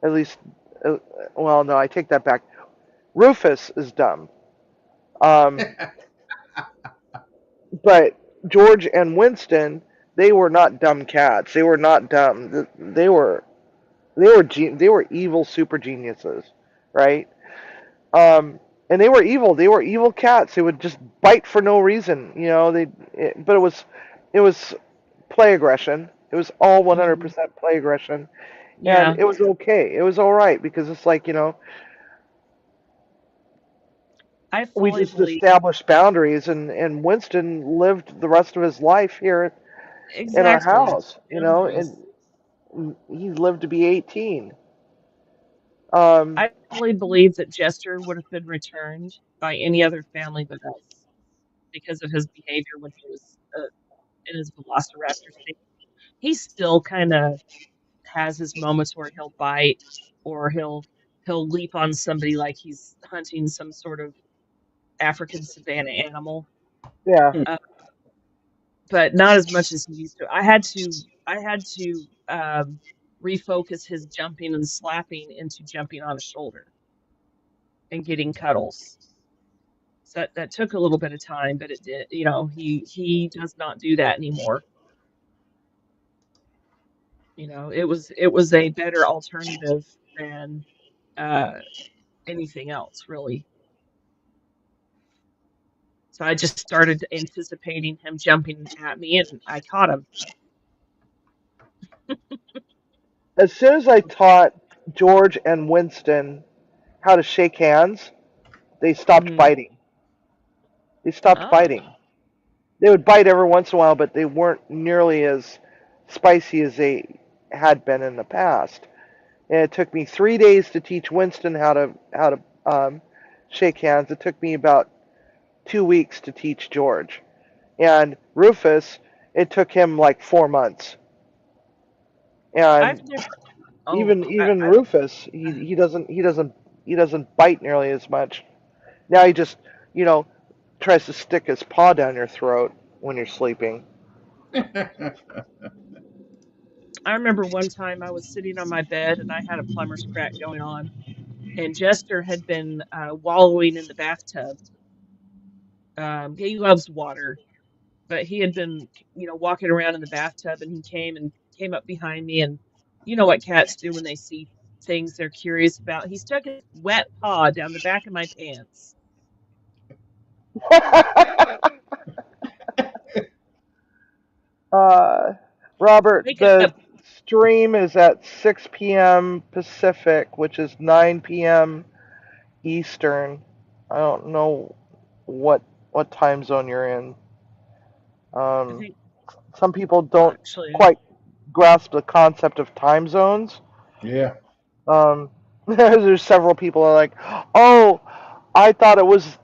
At least, uh, well, no, I take that back. Rufus is dumb. Um, but George and Winston, they were not dumb cats. They were not dumb. They were evil super geniuses, right? And they were evil. They were evil cats. They would just bite for no reason. But it was play aggression. It was all Hmm. 100% play aggression, and Yeah, it was okay. It was all right because it's like I we fully just believe established boundaries, and Winston lived the rest of his life here in our exactly house, boundaries. and he lived to be 18. Um, I fully believe that Jester would have been returned by any other family but us because of his behavior when he was in his Velociraptor state. He still kind of has his moments where he'll bite or he'll leap on somebody like he's hunting some sort of African savanna animal, yeah, uh, but not as much as he used to. I had to refocus his jumping and slapping into jumping on a shoulder and getting cuddles. So that took a little bit of time, but it did. He does not do that anymore. You know, it was a better alternative than uh, anything else, really. So I just started anticipating him jumping at me, and I caught him. As soon as I taught George and Winston how to shake hands, they stopped Hmm. biting. They stopped Oh, biting. They would bite every once in a while, but they weren't nearly as spicy as they had been in the past. And it took me 3 days to teach Winston how to shake hands. It took me about 2 weeks to teach George, and Rufus, it took him like 4 months. I've And never. Oh, even Rufus, he doesn't bite nearly as much. Now he just you know tries to stick his paw down your throat when you're sleeping. I remember one time I was sitting on my bed and I had a plumber's crack going on, and Jester had been wallowing in the bathtub. He loves water, but he had been, walking around in the bathtub, and he came up behind me, and you know what cats do when they see things they're curious about. He stuck his wet paw down the back of my pants. uh, Robert, Wake the up. stream is at 6 p.m. Pacific, which is 9 p.m. Eastern. I don't know what time zone you're in. I Um, think some people don't actually, quite grasp the concept of time zones. Yeah. There's several people are like, "Oh, I thought it was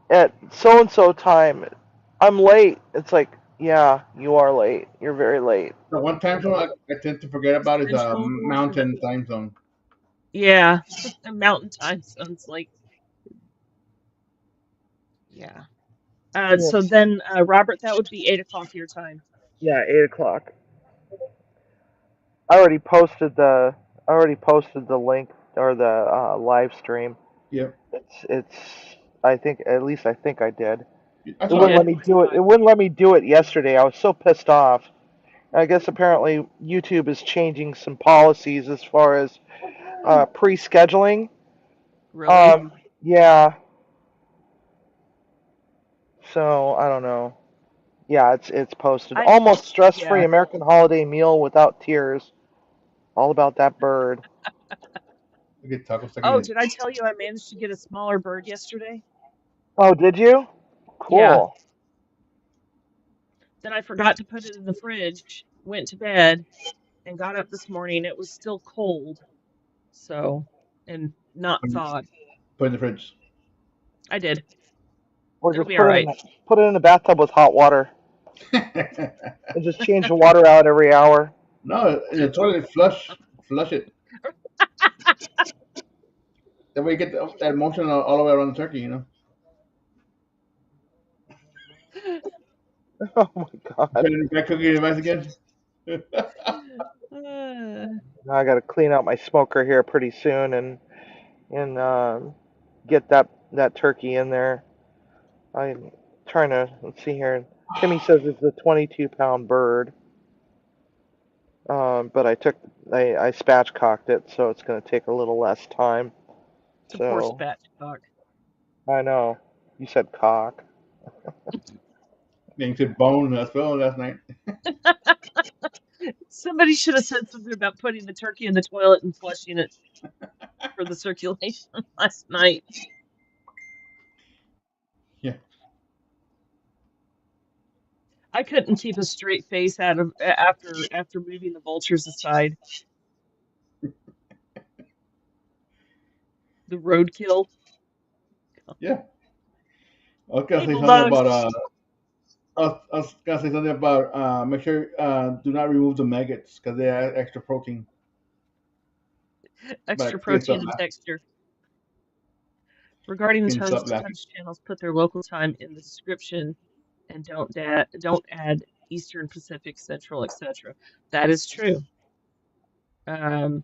at so and so time. I'm late." It's like, yeah, you are late. You're very late. The one time zone I tend to forget about is Central or Mountain time zone. yeah, mountain time sounds like yeah. So Yes. then, Robert, that would be 8 o'clock your time. Yeah, 8 o'clock. I already posted the link or the live stream. Yep. It's I think at least I think I did. I It saw wouldn't it. let Did me do it. It wouldn't let me do it yesterday. I was so pissed off. I guess apparently YouTube is changing some policies as far as pre-scheduling. really? Yeah. So I don't know. Yeah, it's posted. I Almost stress-free yeah. American holiday meal without tears. All about that bird. I get taco stuck in Oh, it. did I tell you I managed to get a smaller bird yesterday? Oh, did you? Yeah. Cool. Then I forgot to put it in the fridge. Went to bed and got up this morning. It was still cold, so and not thawed. Put in the fridge. I did. Or It'll just be all right. put it in the bathtub with hot water and just change the water out every hour. No, in the toilet, flush it. That way you get that motion all the way around the turkey, you know. Oh my Put god. it in the back cooking device again. Uh, Now I got to clean out my smoker here pretty soon and get that turkey in there. I'm trying to let's see here. Timmy says it's a 22-pound bird. But I spatchcocked it, so it's going to take a little less time. it's a poor So spatchcock. I know you said cock. Then you said bone as well last night. Somebody should have said something about putting the turkey in the toilet and flushing it for the circulation last night. Yeah. I couldn't keep a straight face out of after moving the vultures aside. The roadkill. Yeah. I was gonna Hey, say something Bulldogs. about I was gonna say something about make sure do not remove the maggots because they add extra protein. Extra But can't protein stop and laughing. texture. Regarding the Can't times stop to laughing. touch channels, put their local time in the description and don't add Eastern, Pacific, Central, etc. That is true. Um,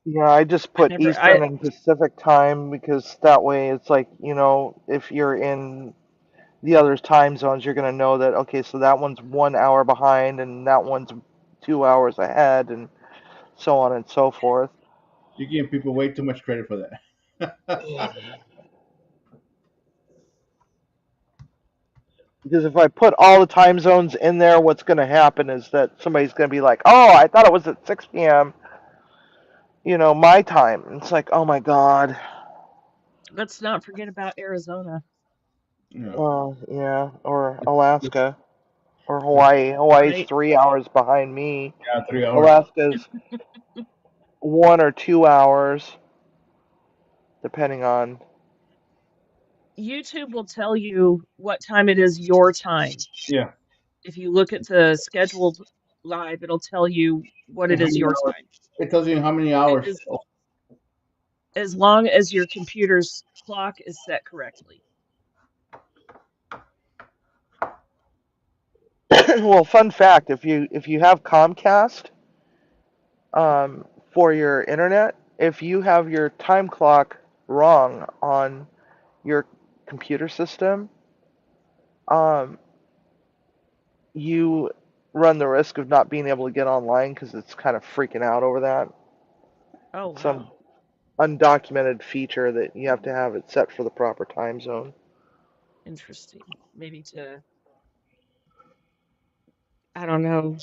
Yeah, I just I put never. I Eastern and Pacific time because that way it's like if you're in the other time zones, you're going to know that, okay, so that one's 1 hour behind and that one's 2 hours ahead, and so on and so forth. You're giving people way too much credit for that. Because if I put all the time zones in there, what's going to happen is that somebody's going to be like, "Oh, I thought it was at 6 p.m. My time." And it's like, "Oh my God." Let's not forget about Arizona. No. Well, yeah, or Alaska or Yeah, Hawaii. Hawaii's Right? 3 hours behind me. 3 hours. Alaska's 1 or 2 hours, depending on. YouTube will tell you what time it is your time. Yeah. If you look at the scheduled live, it'll tell you what And it how is many your hours? time. It tells you how many hours. As long as your computer's clock is set correctly. Well, fun fact: if you have Comcast, for your internet, if you have your time clock wrong on your computer system, um, you run the risk of not being able to get online because it's kind of freaking out over that. Oh, It's some wow. undocumented feature that you have to have it set for the proper time zone. Interesting. Maybe I don't know.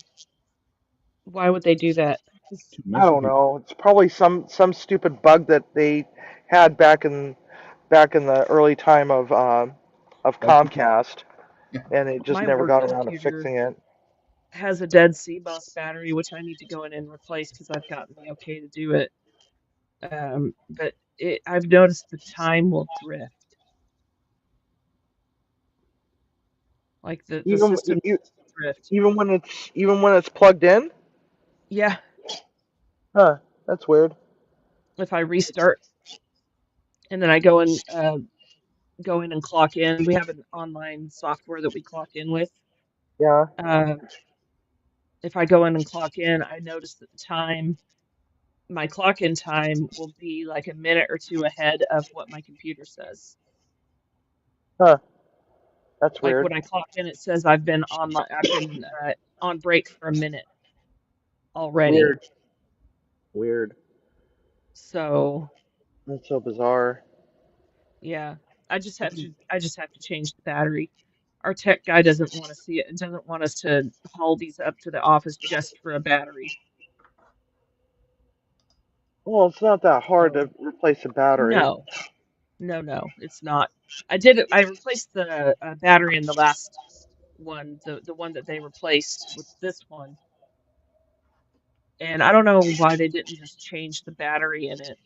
Why would they do that? To I mess with don't people. know. It's probably some stupid bug that they had back in the early time of Like, Comcast, yeah. and it just My never work got around to computer fixing it. has a dead CMOS battery, which I need to go in and replace because I've gotten the okay to do it. But I've noticed the time will drift. Like the Even system e- drift. even when it's plugged in. Yeah, Huh? That's weird. if I restart and then I go in and clock in. We have an online software that we clock in with. Yeah. Uh, if I go in and clock in, I notice that my clock in time will be like a minute or two ahead of what my computer says. Huh? That's Like weird. when I clock in, it says I've been on break for a minute already. Weird. Weird. So That's so bizarre. yeah, I just have to change the battery. Our tech guy doesn't want to see it and doesn't want us to haul these up to the office just for a battery. Well, it's not that hard So to replace a battery. no, no, it's not. I did it. I replaced the battery in the last one, the one that they replaced with this one, and I don't know why they didn't just change the battery in it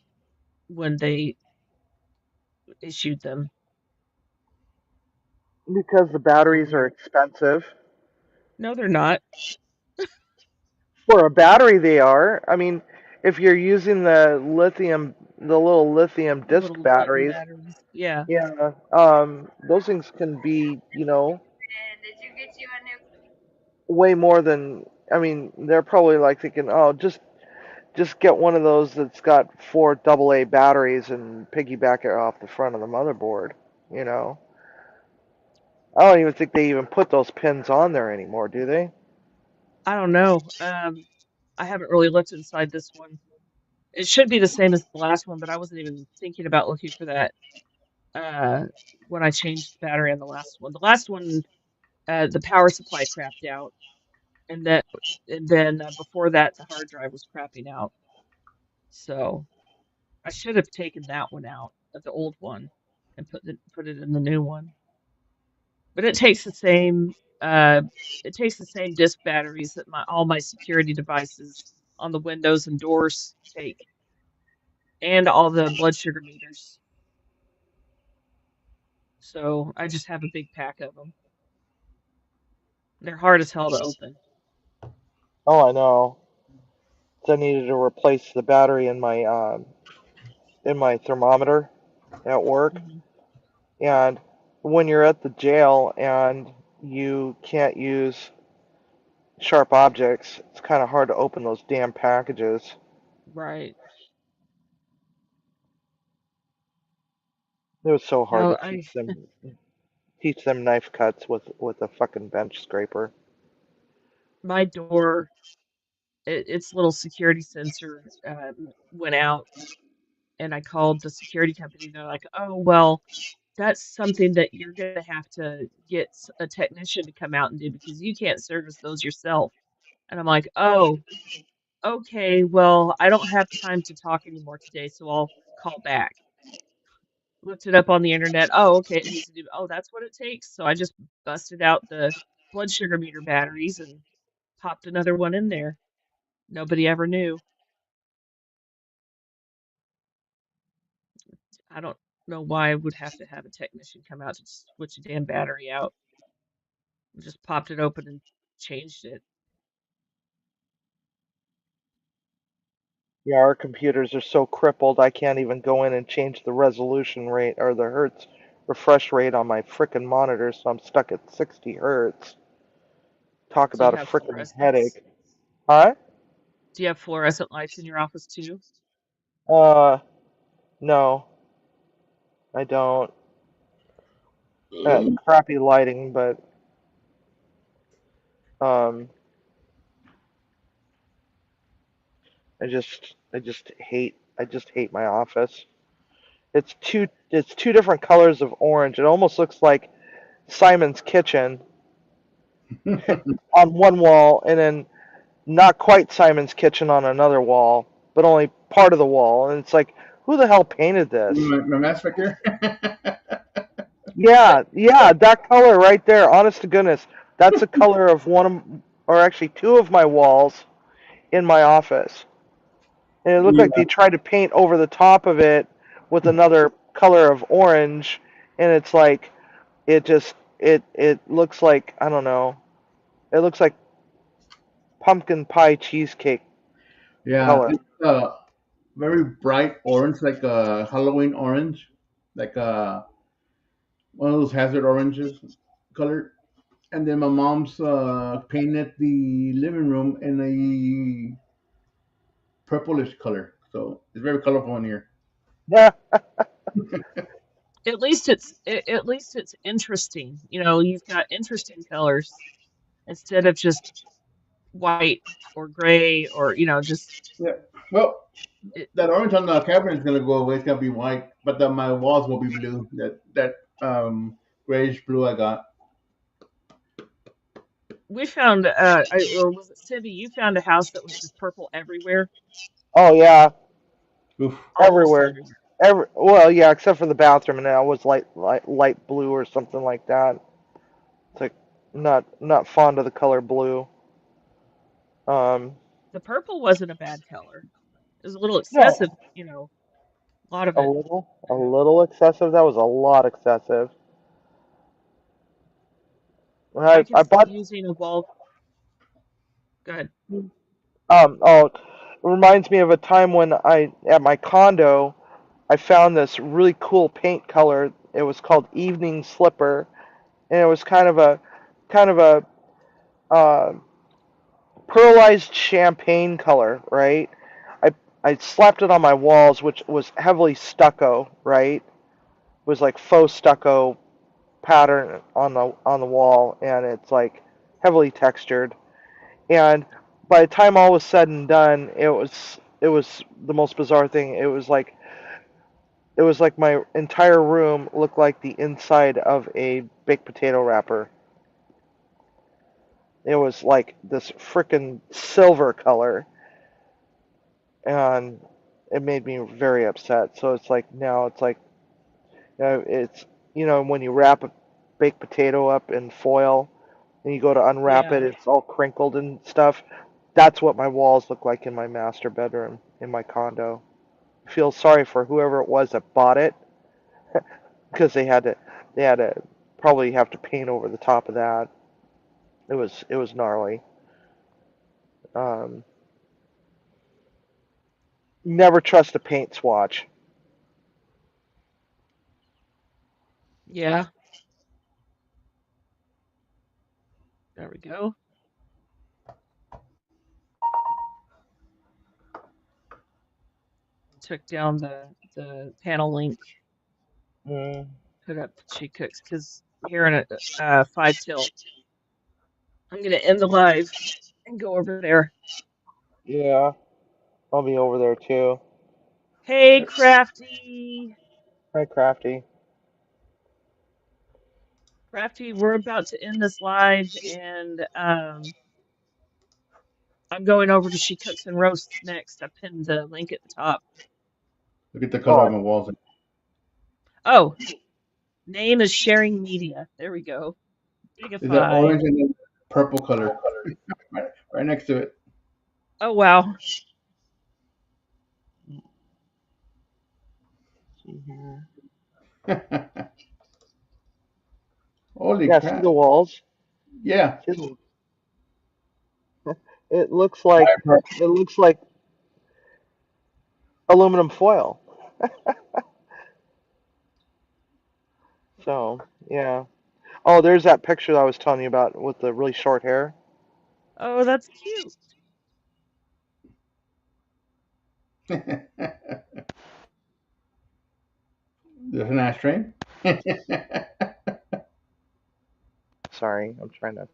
when they issued them. Because the So batteries are weird. expensive. No, they're not. For a battery, they are. I mean, if you're using the little lithium The disc little button batteries, batteries. Yeah. yeah, those things can be, way more than. I mean, they're probably like thinking, oh, just get one of those that's got four AA batteries and piggyback it off the front of the motherboard. You know, I don't even think they even put those pins on there anymore, do they? I don't know. I haven't really looked inside this one. It should be the same as the last one, but I wasn't even thinking about looking for that uh when I changed the battery on the last one. The last one, the power supply crapped out, and then before that, the hard drive was crapping out. So I should have taken that one out of the old one and put it in the new one. But uh it takes the same disk batteries that my all my security devices on the windows and doors take, and all the blood sugar meters. So I just have a big pack of them. They're hard as hell to open. Oh, I know. So I needed to replace the battery in my thermometer at work. Hmm. And when you're at the jail and you can't use sharp objects, it's kind of hard to open those damn packages. Right. It was so hard to No, teach them Teach them knife cuts with a fucking bench scraper. My door, its little security sensor went out, and I called the security company. They're like, "Oh, well, that's something that you're gonna have to get a technician to come out and do because you can't service those yourself." And I'm like, "Oh, okay. Well, I don't have time to talk anymore today, so I'll call back." Looked it up on the internet. Oh, okay, it needs to do. Oh, that's what it takes. So I just busted out the blood sugar meter batteries and popped another one in there. Nobody ever knew. I don't know why I would have to have a technician come out to switch a damn battery out. Just popped it open and changed it. Yeah, our computers are so crippled I can't even go in and change the resolution rate or the hertz refresh rate on my frickin' monitor, so I'm stuck at 60 hertz. Talk Do you about a have frickin' fluorescents? headache. Huh? Do you have fluorescent lights in your office too? Uh, no, I don't. Crappy lighting, but um, I just hate my office. It's two different colors of orange. It almost looks like Simon's Kitchen on one wall, and then not quite Simon's Kitchen on another wall, but only part of the wall. And it's like, who the hell painted this? My mass right Yeah, yeah, that color right there. Honest to goodness, that's the color of one of, or actually two of my walls in my office. And it looked like Yeah. they tried to paint over the top of it with another color of orange, and it's like it looks like, I don't know. It looks like pumpkin pie cheesecake Yeah, color. it's very bright orange, like a Halloween orange, like one of those hazard oranges color. And then my mom's painted the living room in a purplish color, so it's very colorful in here. Yeah. At least it's interesting. You know, you've got interesting colors instead of just white or gray or just Yeah. Well, it, that orange on the cabinet is gonna go away. It's gonna be white, but my walls will be blue. That grayish blue I got. we found or was it Cindy, you found a house that was just purple everywhere, Oh yeah, Oof. almost everywhere. everywhere. Well, yeah, except for the bathroom, and that was light blue or something like that. It's like not fond of the color blue. Um, The purple wasn't a bad color. It was a little no, excessive, a lot of it. a little excessive. That was a lot excessive. I can I see bought using a wall. Go ahead. oh, it reminds me of a time when I at my condo I found this really cool paint color. It was called Evening Slipper, and it was kind of a uh, pearlized champagne color, right? I I slapped it on my walls, which was heavily stucco, right? It was like faux stucco pattern on the wall, and it's like heavily textured. And by the time all was said and done, it was the most bizarre thing. It was like my entire room looked like the inside of a baked potato wrapper. It was like this frickin' silver color, and it made me very upset. So it's like now it's like, it's, when you wrap a baked potato up in foil and you go to unwrap Yeah. it, it's all crinkled and stuff. That's what my walls look like in my master bedroom in my condo. I feel sorry for whoever it was that bought it because they had to probably have to paint over the top of that. It was gnarly. Um, Never trust a paint swatch. Yeah. There we go. Took down the panel link, Mm. put up She Cooks because here in a 5 till. I'm gonna end the live and go over there. Yeah, I'll be over there too. Hey, Crafty. Hi, Crafty. Crafty, we're about to end this live, and I'm going over to She Cooks and Roasts next. I pinned the link at the top. Look at the color of Oh, my walls. Oh, name is Sharing Media. There we go. Is that Bigify. orange and then purple color right next to it? Oh, wow. See here. Holy yeah. See crap! the walls? Yeah. See It looks like it looks like aluminum foil. So yeah. Oh, there's that picture that I was telling you about with the really short hair. Oh, that's cute. There's an ashtray. Sorry, I'm trying to.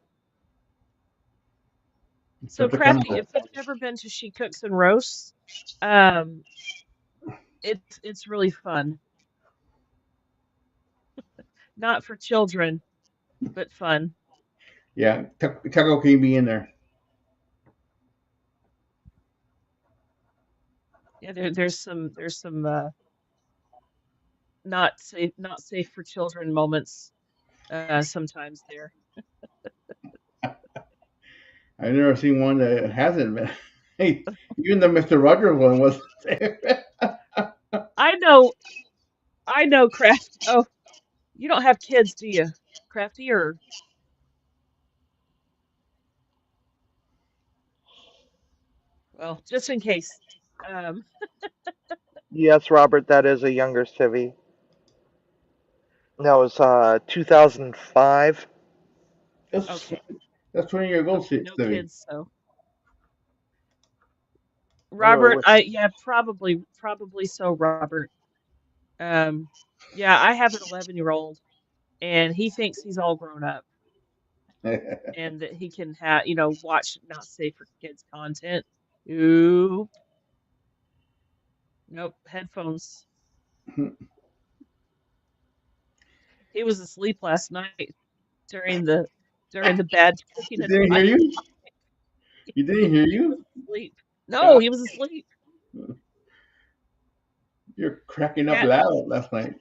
So, Put the camera Crafty, there. if you've never been to She Cooks and Roasts, um, it's really fun. Not for children, but fun. Yeah, Taco can be in there. Yeah, there's some not safe for children moments sometimes there. I've never seen one that hasn't been. Hey, even the Mr. Rogers one was. I know, Crafty. Oh, you don't have kids, do you, Crafty? Or well, just in case. Um, Yes, Robert, that is a younger Civi. That was 2005. that's okay, that's 20 years ago, okay, no Stevie. kids, so. We were Robert, with. yeah, probably so, Robert. Um, yeah, I have an 11-year-old, and he thinks he's all grown up, and that he can watch not safe for kids content. Ooh, nope, headphones. He was asleep last night during the bad cooking He and didn't hear live. you. He didn't hear He you. was asleep. No, God, he was asleep. you're cracking up Cat, loud last night.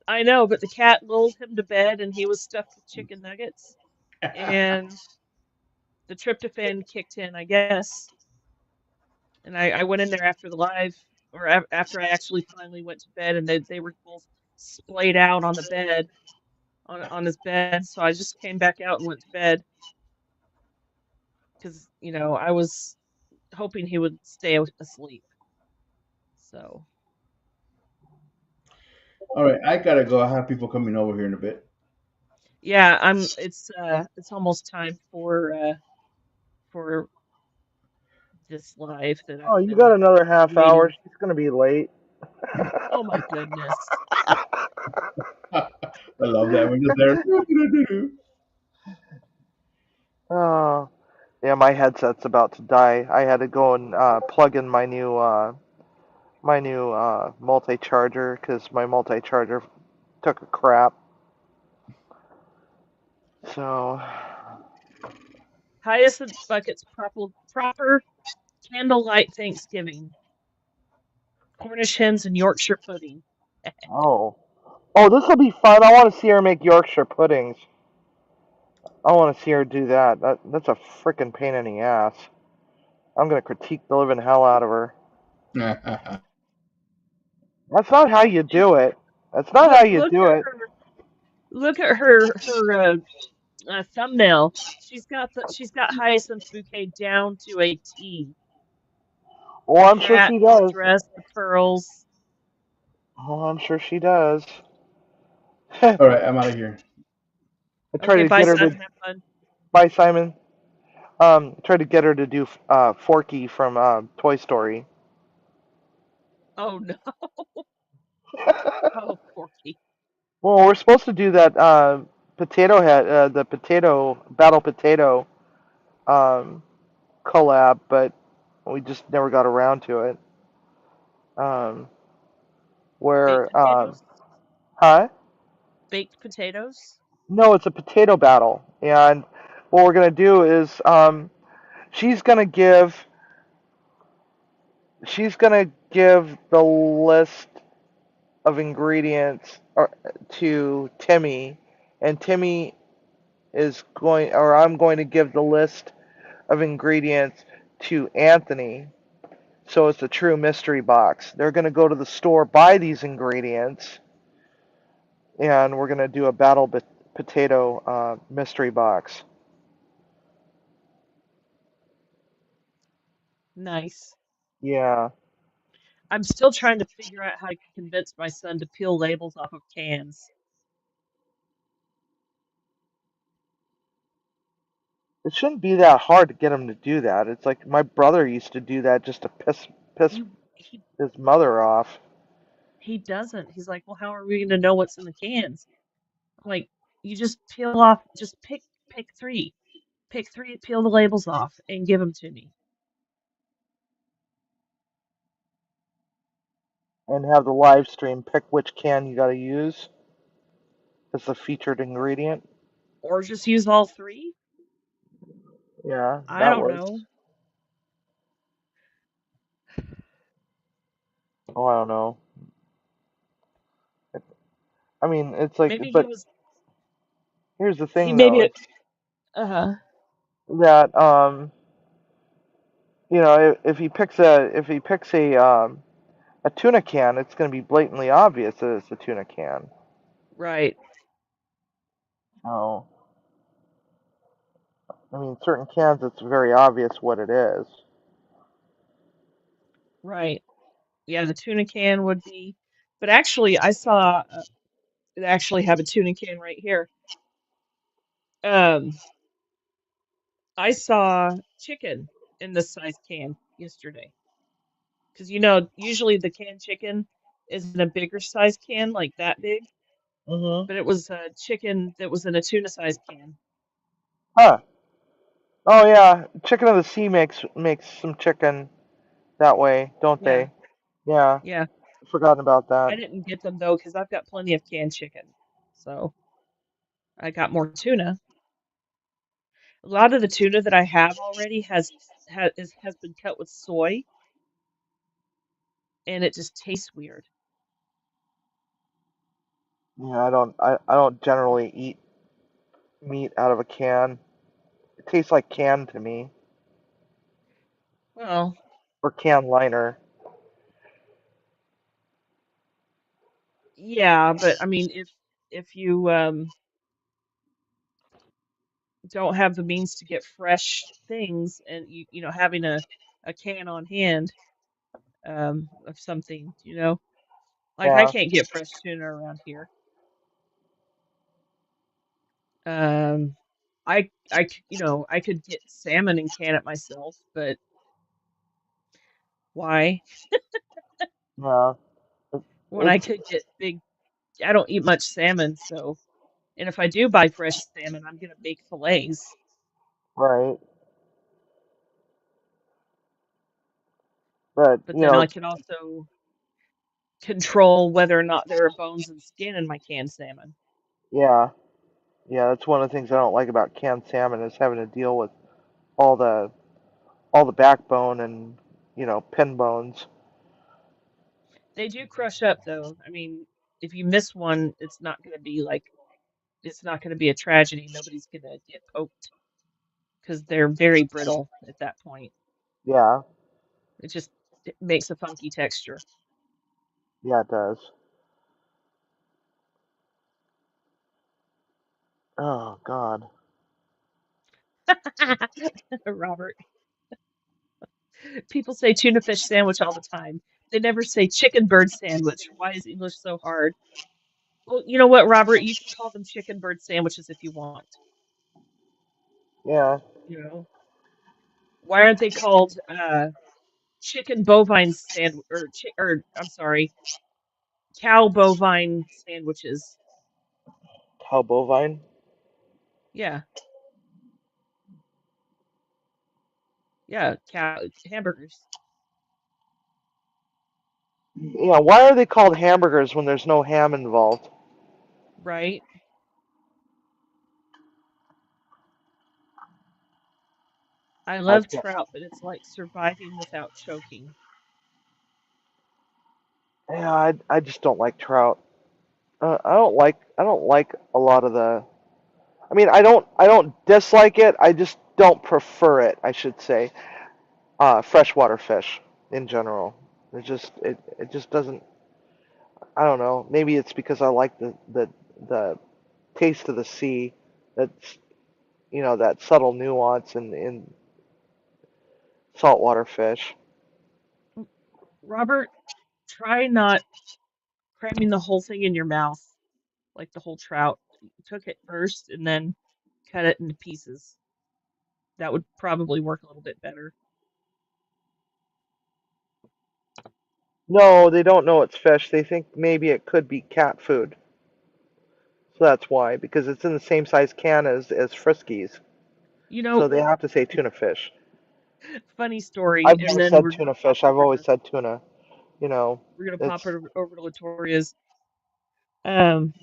I know, but the cat lulled him to bed, and he was stuffed with chicken nuggets, and the tryptophan kicked in, I guess. And I went in there after the live, or after I actually finally went to bed, and they were both splayed out on the bed, on his bed. So I just came back out and went to bed because I was hoping he would stay asleep. So All right, I gotta go. I have people coming over here in a bit. yeah, it's almost time for this live that Oh, I've you got been another half hour. waiting. She's gonna be late. Oh my goodness. I love that. We're just there. Oh, yeah, my headset's about to die. I had to go and plug in my new multi-charger because my multi-charger took a crap. So, Hyacinth buckets proper candlelight Thanksgiving. Cornish hens and Yorkshire pudding. oh, this will be fun. I want to see her make Yorkshire puddings. I want to see her do that. That's a freaking pain in the ass. I'm gonna critique the living hell out of her. That's not how you do it. That's not how you Look do at it. her. Look at her thumbnail. She's got Hyacinth bouquet down to a T. Oh, The I'm sure hat, she the does. dress, the pearls. Oh, I'm sure she does. All right, I'm out of here. I tried Okay, to bye, get her to Simon. Have fun. bye, Simon. Tried to get her to do Forky from Toy Story. Oh no. Oh, Porky. Well, we're supposed to do that Potato Head, the potato battle potato um, collab, but we just never got around to it. Um, Baked where, potatoes? huh? Baked potatoes? No, it's a potato battle, and what we're gonna do is she's gonna give she's gonna give the list of ingredients to Timmy, and Timmy is going, or I'm going to give the list of ingredients to Anthony. So it's a true mystery box. They're going to go to the store, buy these ingredients, and we're going to do a battle potato mystery box. Nice. Yeah, I'm still trying to figure out how to convince my son to peel labels off of cans. it shouldn't be that hard to get him to do that. It's like my brother used to do that just to piss He his mother off. he doesn't. He's like, well, how are we going to know what's in the cans? I'm like, you just peel off, just pick three, peel the labels off, and give them to me. And have the live stream pick which can you got to use as the featured ingredient. Or just use all three. Yeah, I that don't works. know. Oh, I don't know. I mean, it's like, Maybe but here's the he thing though. maybe, It's uh-huh. that if he picks a tuna can, it's going to be blatantly obvious that it's a tuna can. Right, Oh, I mean, certain cans, it's very obvious what it is. right. Yeah, the tuna can would be, but actually, I saw it actually have a tuna can right here. Um, I saw chicken in this size can yesterday. Because usually the canned chicken is in a bigger size can, like that big, Mhm. but it was chicken that was in a tuna size can. Huh. Oh yeah, Chicken of the Sea makes some chicken that way, don't Yeah, they? Yeah, yeah. forgotten about that. I didn't get them though because I've got plenty of canned chicken. So I got more tuna. A lot of the tuna that I have already has been cut with soy, and it just tastes weird. Yeah, I don't generally eat meat out of a can. It tastes like can to me, Well, or can liner. yeah, but I mean, if you don't have the means to get fresh things, and having a can on hand of something, like I Yeah, can't get fresh tuna around here. Um, I could get salmon and can it myself, but why? yeah. When I It's could get big, I don't eat much salmon, so, and if I do buy fresh salmon, I'm gonna make fillets, right, but but then I can also control whether or not there are bones and skin in my canned salmon. yeah, yeah. That's one of the things I don't like about canned salmon is having to deal with all the all the backbone and pin bones. They do crush up though. I mean, if you miss one, it's not gonna be a tragedy. Nobody's gonna get poked because they're very brittle at that point. Yeah, It makes a funky texture. yeah, it does. Oh God. Robert, people say tuna fish sandwich all the time. They never say chicken bird sandwich. Why is English so hard? Well, you know what, Robert? You can call them chicken bird sandwiches if you want. Yeah. You know, why aren't they called chicken bovine sandwich or I'm sorry, cow bovine sandwiches? Cow bovine. Yeah, yeah, hamburgers, Yeah, why are they called hamburgers when there's no ham involved? right? I I love can't. trout, but it's like surviving without choking. Yeah, I just don't like trout. I don't like a lot of the. I mean, I don't dislike it. I just don't prefer it. I should say. Freshwater fish in general. It just doesn't. I don't know. Maybe it's because I like the taste of the sea. That's that subtle nuance in saltwater fish. Robert, try not cramming the whole thing in your mouth, like the whole trout. Cook it first and then cut it into pieces. That would probably work a little bit better. No, they don't know it's fish. They think maybe it could be cat food. So that's why, because it's in the same size can as Friskies. You So know, they have to say tuna fish. funny story, I've and never then said we're gonna tuna pop fish. I've over always to said tuna. You know, pop it's over to Latouria's.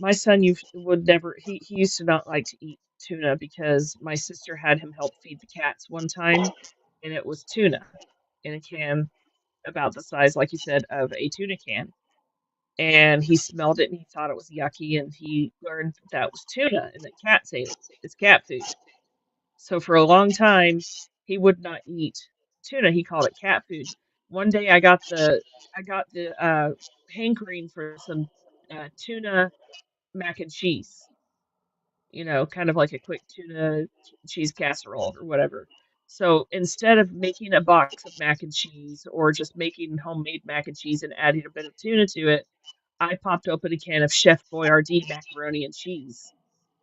My son would never. He used to not like to eat tuna because my sister had him help feed the cats one time, and it was tuna in a can about the size, like you said, of a tuna can. And he smelled it and he thought it was yucky, and he learned that was tuna and that cats ate it. It's cat food. So for a long time, he would not eat tuna. He called it cat food. One day I got the hankering for some tuna mac and cheese, kind of like a quick tuna cheese casserole or whatever. So instead of making a box of mac and cheese or just making homemade mac and cheese and adding a bit of tuna to it, I popped open a can of Chef Boyardee macaroni and cheese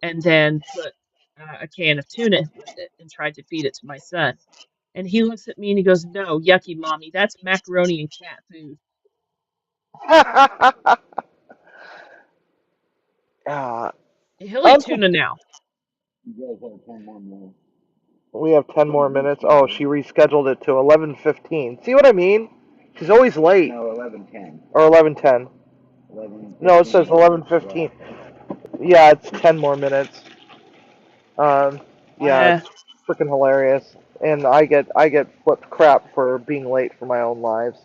and then put a can of tuna with it and tried to feed it to my son. And he looks at me and he goes, "No, yucky, mommy. That's macaroni and cat food." uh, He'll eat until tuna now. You guys have 10 more minutes. we have 10 more minutes. Oh, she rescheduled it to 11:15. See what I mean? She's always late. No, 11:10. Or 11:10. 11:15. No, it says She, 11:15. Yeah. Yeah, it's 10 more minutes. Um, yeah, uh, it's freaking hilarious, and I get flipped crap for being late for my own lives.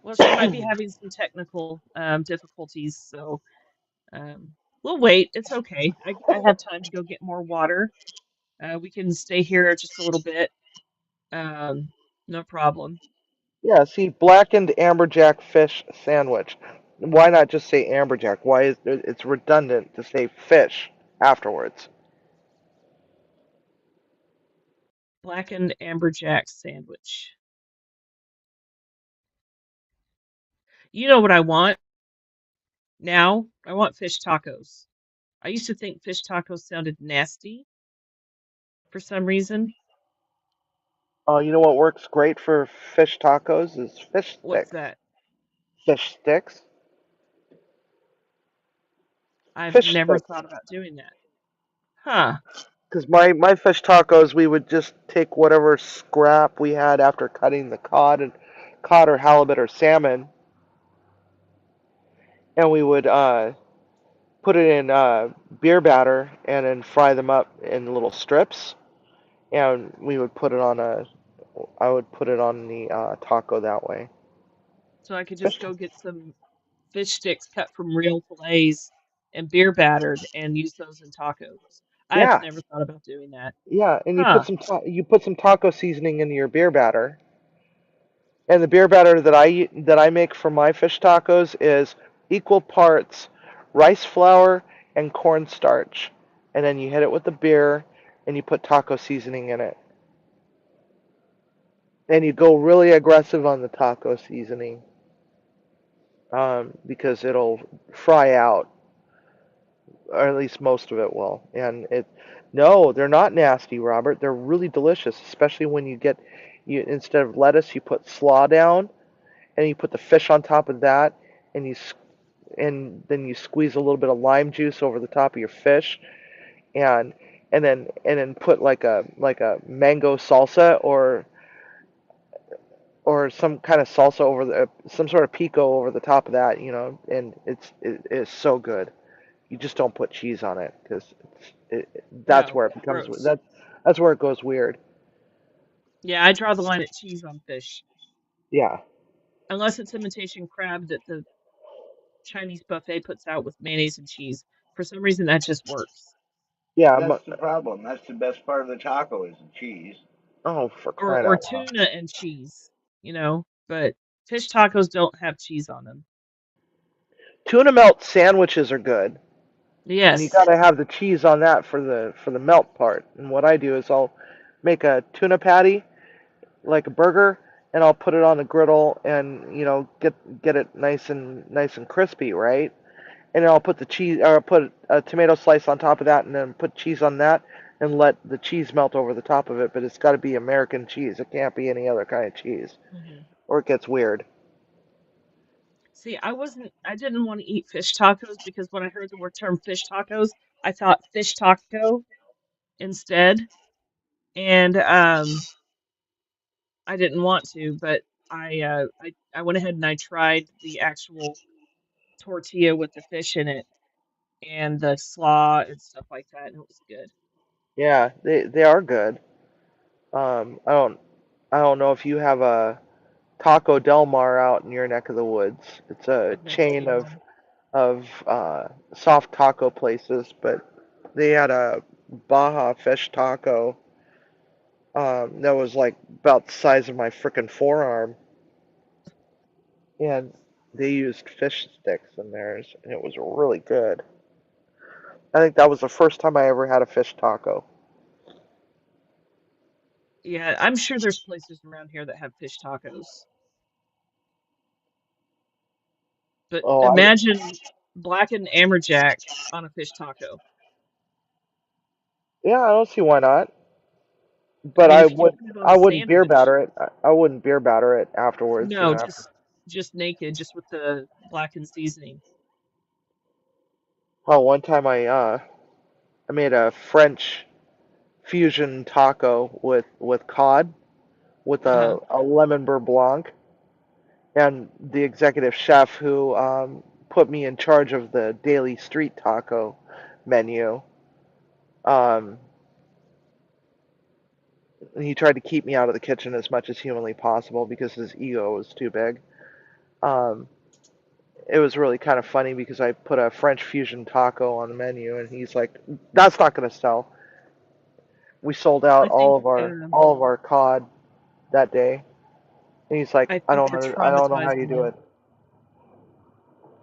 well, she might be having some technical difficulties, so um, we'll wait. It's okay. I have time to go get more water. We can stay here just a little bit. Um, no problem. Yeah, see, blackened amberjack fish sandwich. Why not just say amberjack? Why is it's redundant to say fish afterwards? Blackened amberjack sandwich. You know what I want now? I want fish tacos. I used to think fish tacos sounded nasty for some reason. You know what works great for fish tacos is fish What's sticks. that? Fish sticks. I've Fish never sticks. thought about doing that. Huh. Because my fish tacos, we would just take whatever scrap we had after cutting the cod or halibut or salmon, and we would put it in beer batter and then fry them up in little strips. And we would put it on I would put it on the taco that way. So I could just Fish, go get some fish sticks cut from real fillets and beer battered and use those in tacos. I've yeah, never thought about doing that. yeah. And Huh. you put some taco seasoning into your beer batter. And the beer batter that I make for my fish tacos is equal parts rice flour and cornstarch. And then you hit it with the beer and you put taco seasoning in it. And you go really aggressive on the taco seasoning because it'll fry out, or at least most of it will. And no, they're not nasty, Robert. They're really delicious, especially when you instead of lettuce, you put slaw down and you put the fish on top of that, and and then you squeeze a little bit of lime juice over the top of your fish, and and then put like a mango salsa or some kind of salsa over some sort of pico over the top of that, and it's so good. You just don't put cheese on it because that's No, where it becomes gross. that's where it goes weird. Yeah, I draw the line at cheese on fish. Yeah, Unless it's imitation crab that the Chinese buffet puts out with mayonnaise and cheese. For some reason, that just works. yeah. That's the problem. That's the best part of the taco is the cheese. Oh, for Or crying or out loud! tuna and cheese, but fish tacos don't have cheese on them. Tuna melt sandwiches are good, and you Yes. gotta have the cheese on that for the melt part. And what I do is I'll make a tuna patty like a burger, and I'll put it on the griddle and get it nice and crispy, right? And then I'll put the cheese or put a tomato slice on top of that, and then put cheese on that, and let the cheese melt over the top of it. But it's got to be American cheese. It can't be any other kind of cheese, Hmm. or it gets weird. See, I didn't want to eat fish tacos because when I heard the word term fish tacos, I thought fish taco instead. And I didn't want to, but I went ahead and I tried the actual tortilla with the fish in it and the slaw and stuff like that, and it was good. Yeah, they are good. I don't know if you have a Taco Del Mar out in your neck of the woods. It's a I've never chain seen of one. soft taco places, but they had a Baja fish taco that was like about the size of my frickin' forearm, and they used fish sticks in theirs, and it was really good. I think that was the first time I ever had a fish taco. Yeah, I'm sure there's places around here that have fish tacos, but Oh, imagine blackened amberjack on a fish taco. yeah, I don't see why not. I But mean, I if you would, could put it on I a wouldn't beer sandwich, batter it. I wouldn't beer batter it afterwards. no, After just naked, just with the blackened seasoning. one time I made a French fusion taco with cod with Uh-huh. a lemon beurre blanc, and the executive chef who put me in charge of the daily street taco menu. Um, he tried to keep me out of the kitchen as much as humanly possible because his ego was too big. Um, it was really kind of funny because I put a French fusion taco on the menu, and he's like, "That's not going to sell." We sold out I think all of our cod that day. And he's like, I "I think don't you're I don't know how you traumatizing do him. it."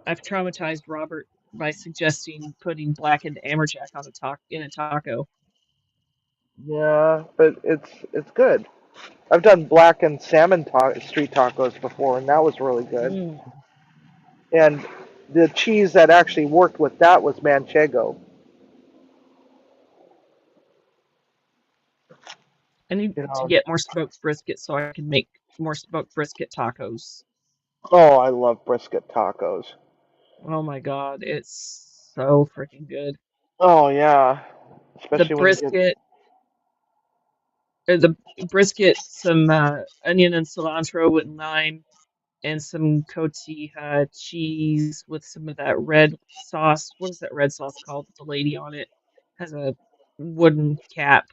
I've traumatized Robert by suggesting putting blackened amberjack on a taco. Yeah, but it's good. I've done black and salmon street tacos before, and that was really good. Mm. And the cheese that actually worked with that was manchego. I need You to know, get more smoked brisket so I can make more smoked brisket tacos. oh, I love brisket tacos. Oh my God, it's so freaking good. Oh yeah, The especially when you get. brisket, the brisket, some onion and cilantro with lime, and some cotija cheese with some of that red sauce. What is that red sauce called? The lady on it has a wooden cap.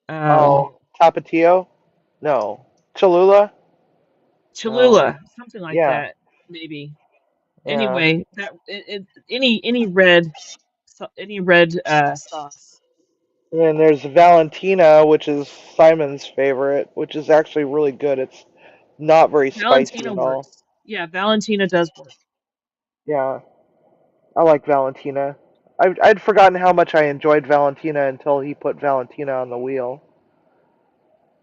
Um, Oh, tapatio? No, Cholula? No. Cholula, something like Yeah, that, maybe. yeah. Anyway, any red any red sauce. And then there's Valentina, which is Simon's favorite, which is actually really good. It's not very spicy Valentina at all. works. Yeah, Valentina does work. Yeah, I like Valentina. I'd forgotten how much I enjoyed Valentina until he put Valentina on the wheel.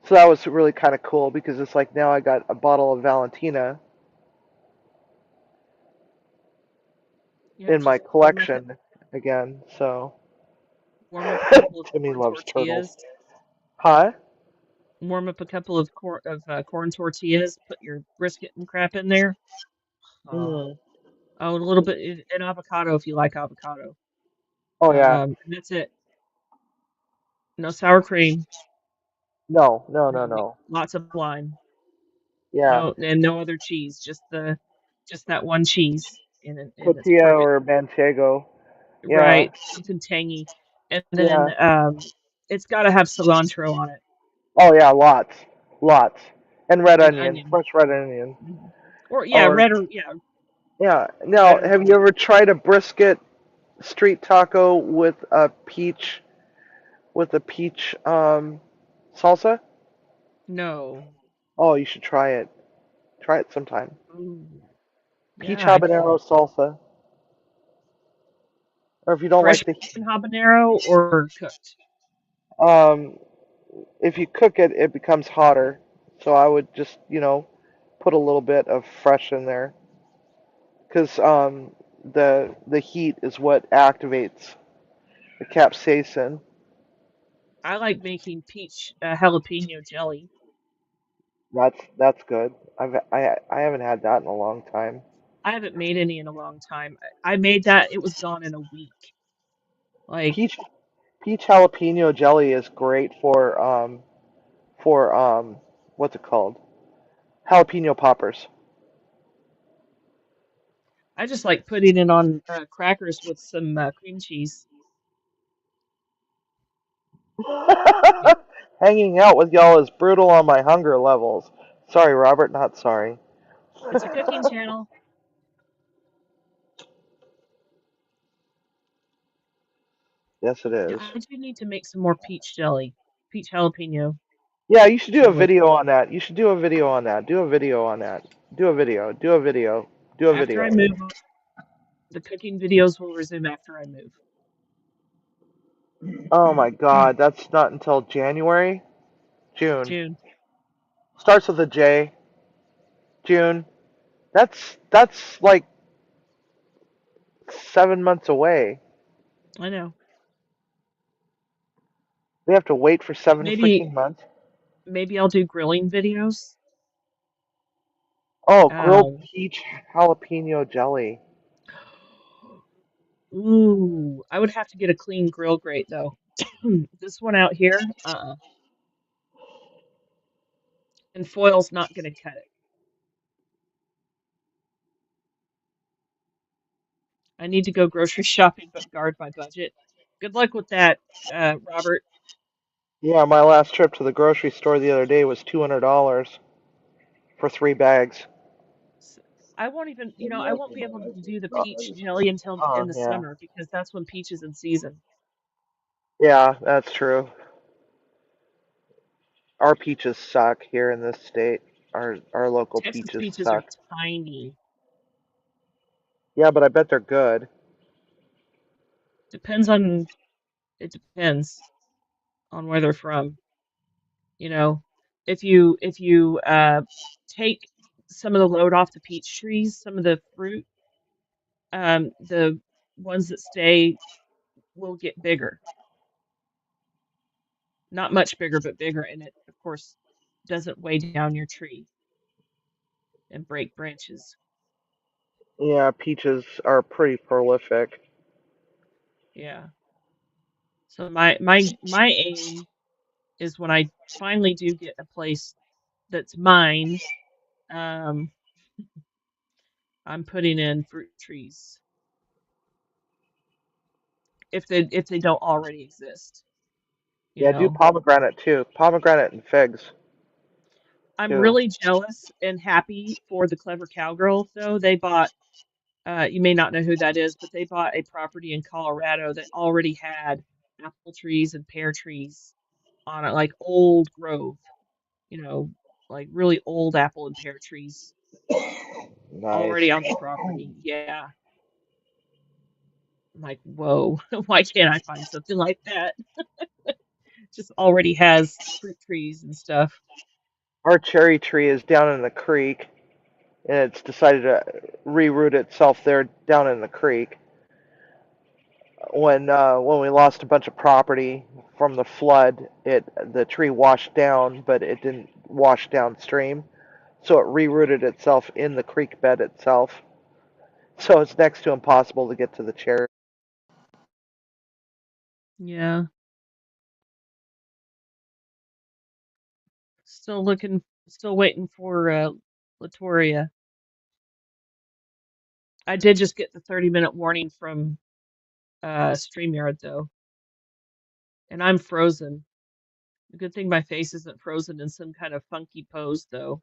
So that was really kind of cool because it's like now I got a bottle of Valentina Yep, in my just collection again. So warm up a couple of Timmy corn loves turtles. tortillas. Huh? Warm up a couple of corn tortillas. Put your brisket and crap in there. Oh, Mm. oh, a little bit an avocado if you like avocado. Oh yeah. And that's it. No sour cream. No, Lots of lime. Yeah, No, and no other cheese. Just that one cheese, and it's tortilla perfect. or manchego. Yeah, Right, something tangy, and then yeah. it's got to have cilantro on it Oh yeah, lots, lots, and red and onion, onion. fresh red onion. Mhm. Or yeah, Or yeah. Now, red or have you onion. ever tried a brisket street taco with a peach salsa? No. Oh, you should try it. Try it sometime. Ooh. Peach Yeah, I habanero should. salsa. Or if you don't Fresh like the habanero or cooked? um, if you cook it, it becomes hotter. So I would just put a little bit of fresh in there, because the heat is what activates the capsaicin. I like making peach jalapeno jelly. That's good. I haven't had that in a long time. I haven't made any in a long time. I made that, it was gone in a week. Like, Peach peach jalapeno jelly is great for what's it called? Jalapeno poppers. I just like putting it on crackers with some cream cheese. Yeah. Hanging out with y'all is brutal on my hunger levels. Sorry, Robert, not sorry. It's a cooking channel. Yes, it Yeah, is. I do need to make some more peach jelly, peach jalapeno Yeah, you should do a jelly. video on that. You should do a video on that. Do a video on that. Do a video. Do a video. Do a After I video. move, the cooking videos will resume after I move. Oh my God, that's not until January? June. June. Starts with a J. June. That's like 7 months away. I know. We have to wait for 7 freaking Maybe months. maybe I'll do grilling videos. Oh, grilled Um, peach jalapeno jelly. ooh, I would have to get a clean grill grate though. This one out here, and foil's not gonna cut it. I need to go grocery shopping but guard my budget. Good luck with that, Robert. Yeah, my last trip to the grocery store the other day was $200 for 3 bags. S- I won't even, I won't be able to do the peach jelly until in the Yeah. summer because that's when peach is in season. Yeah, that's true. Our peaches suck here in this state. Our local Texas peaches peaches are suck. tiny. Yeah, but I bet they're good. Depends on, it depends on where they're from. You know, if you take some of the load off the peach trees, some of the fruit, the ones that stay will get bigger. Not much bigger, but bigger, and it, of course, doesn't weigh down your tree and break branches. Yeah, peaches are pretty prolific. Yeah. So my aim is when I finally do get a place that's mine, um, I'm putting in fruit trees if they don't already exist, you Yeah, do know. pomegranate too. Pomegranate and figs I'm too. really jealous and happy for the Clever Cowgirl though. They bought you may not know who that is, but they bought a property in Colorado that already had apple trees and pear trees on it, like old growth, you know, like really old apple and pear trees Nice. already on the property. Yeah. I'm like, whoa, why can't I find something like that? Just already has fruit trees and stuff. Our cherry tree is down in the creek, and it's decided to reroot itself there down in the creek. When we lost a bunch of property from the flood, the tree washed down, but it didn't wash downstream, so it rerooted itself in the creek bed itself. So it's next to impossible to get to the cherry. Yeah. Still waiting for Latoria. I did just get the 30-minute warning from StreamYard though, and I'm frozen. A good thing my face isn't frozen in some kind of funky pose though.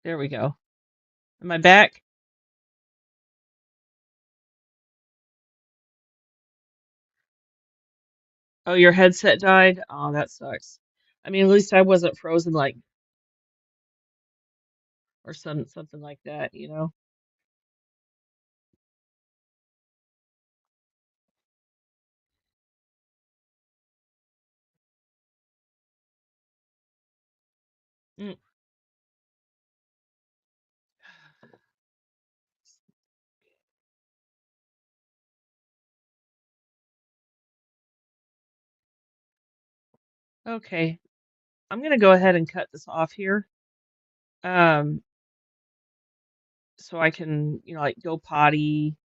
There we go. Am I back? Oh, your headset died? Oh, that sucks. I mean, at least I wasn't frozen like or something like that, you know? Mm. Okay. I'm gonna go ahead and cut this off here. Um, so I can, like go potty.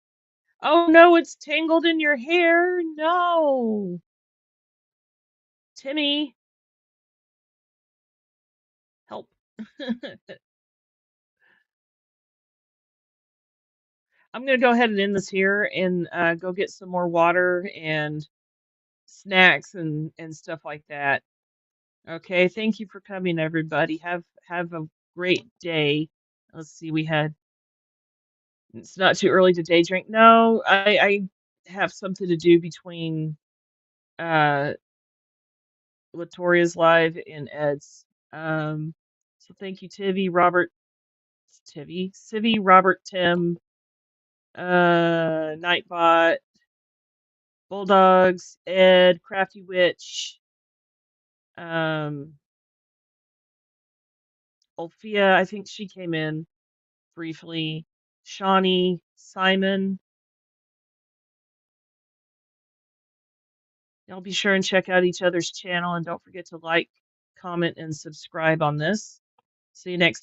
Oh no, it's tangled in your hair. No. Timmy, help. I'm gonna go ahead and end this here and go get some more water and snacks and stuff like that. Okay, thank you for coming, everybody. Have a great day. Let's see, it's not too early to day drink. No, I have something to do between uh Latoria's live and Ed's. So thank you, Civvy, Robert, Tim, Nightbot, Bulldogs, Ed, Crafty Witch, um, Olfia, I think she came in briefly, Shawnee, Simon. Y'all be sure and check out each other's channel and don't forget to like, comment, and subscribe on this. See you next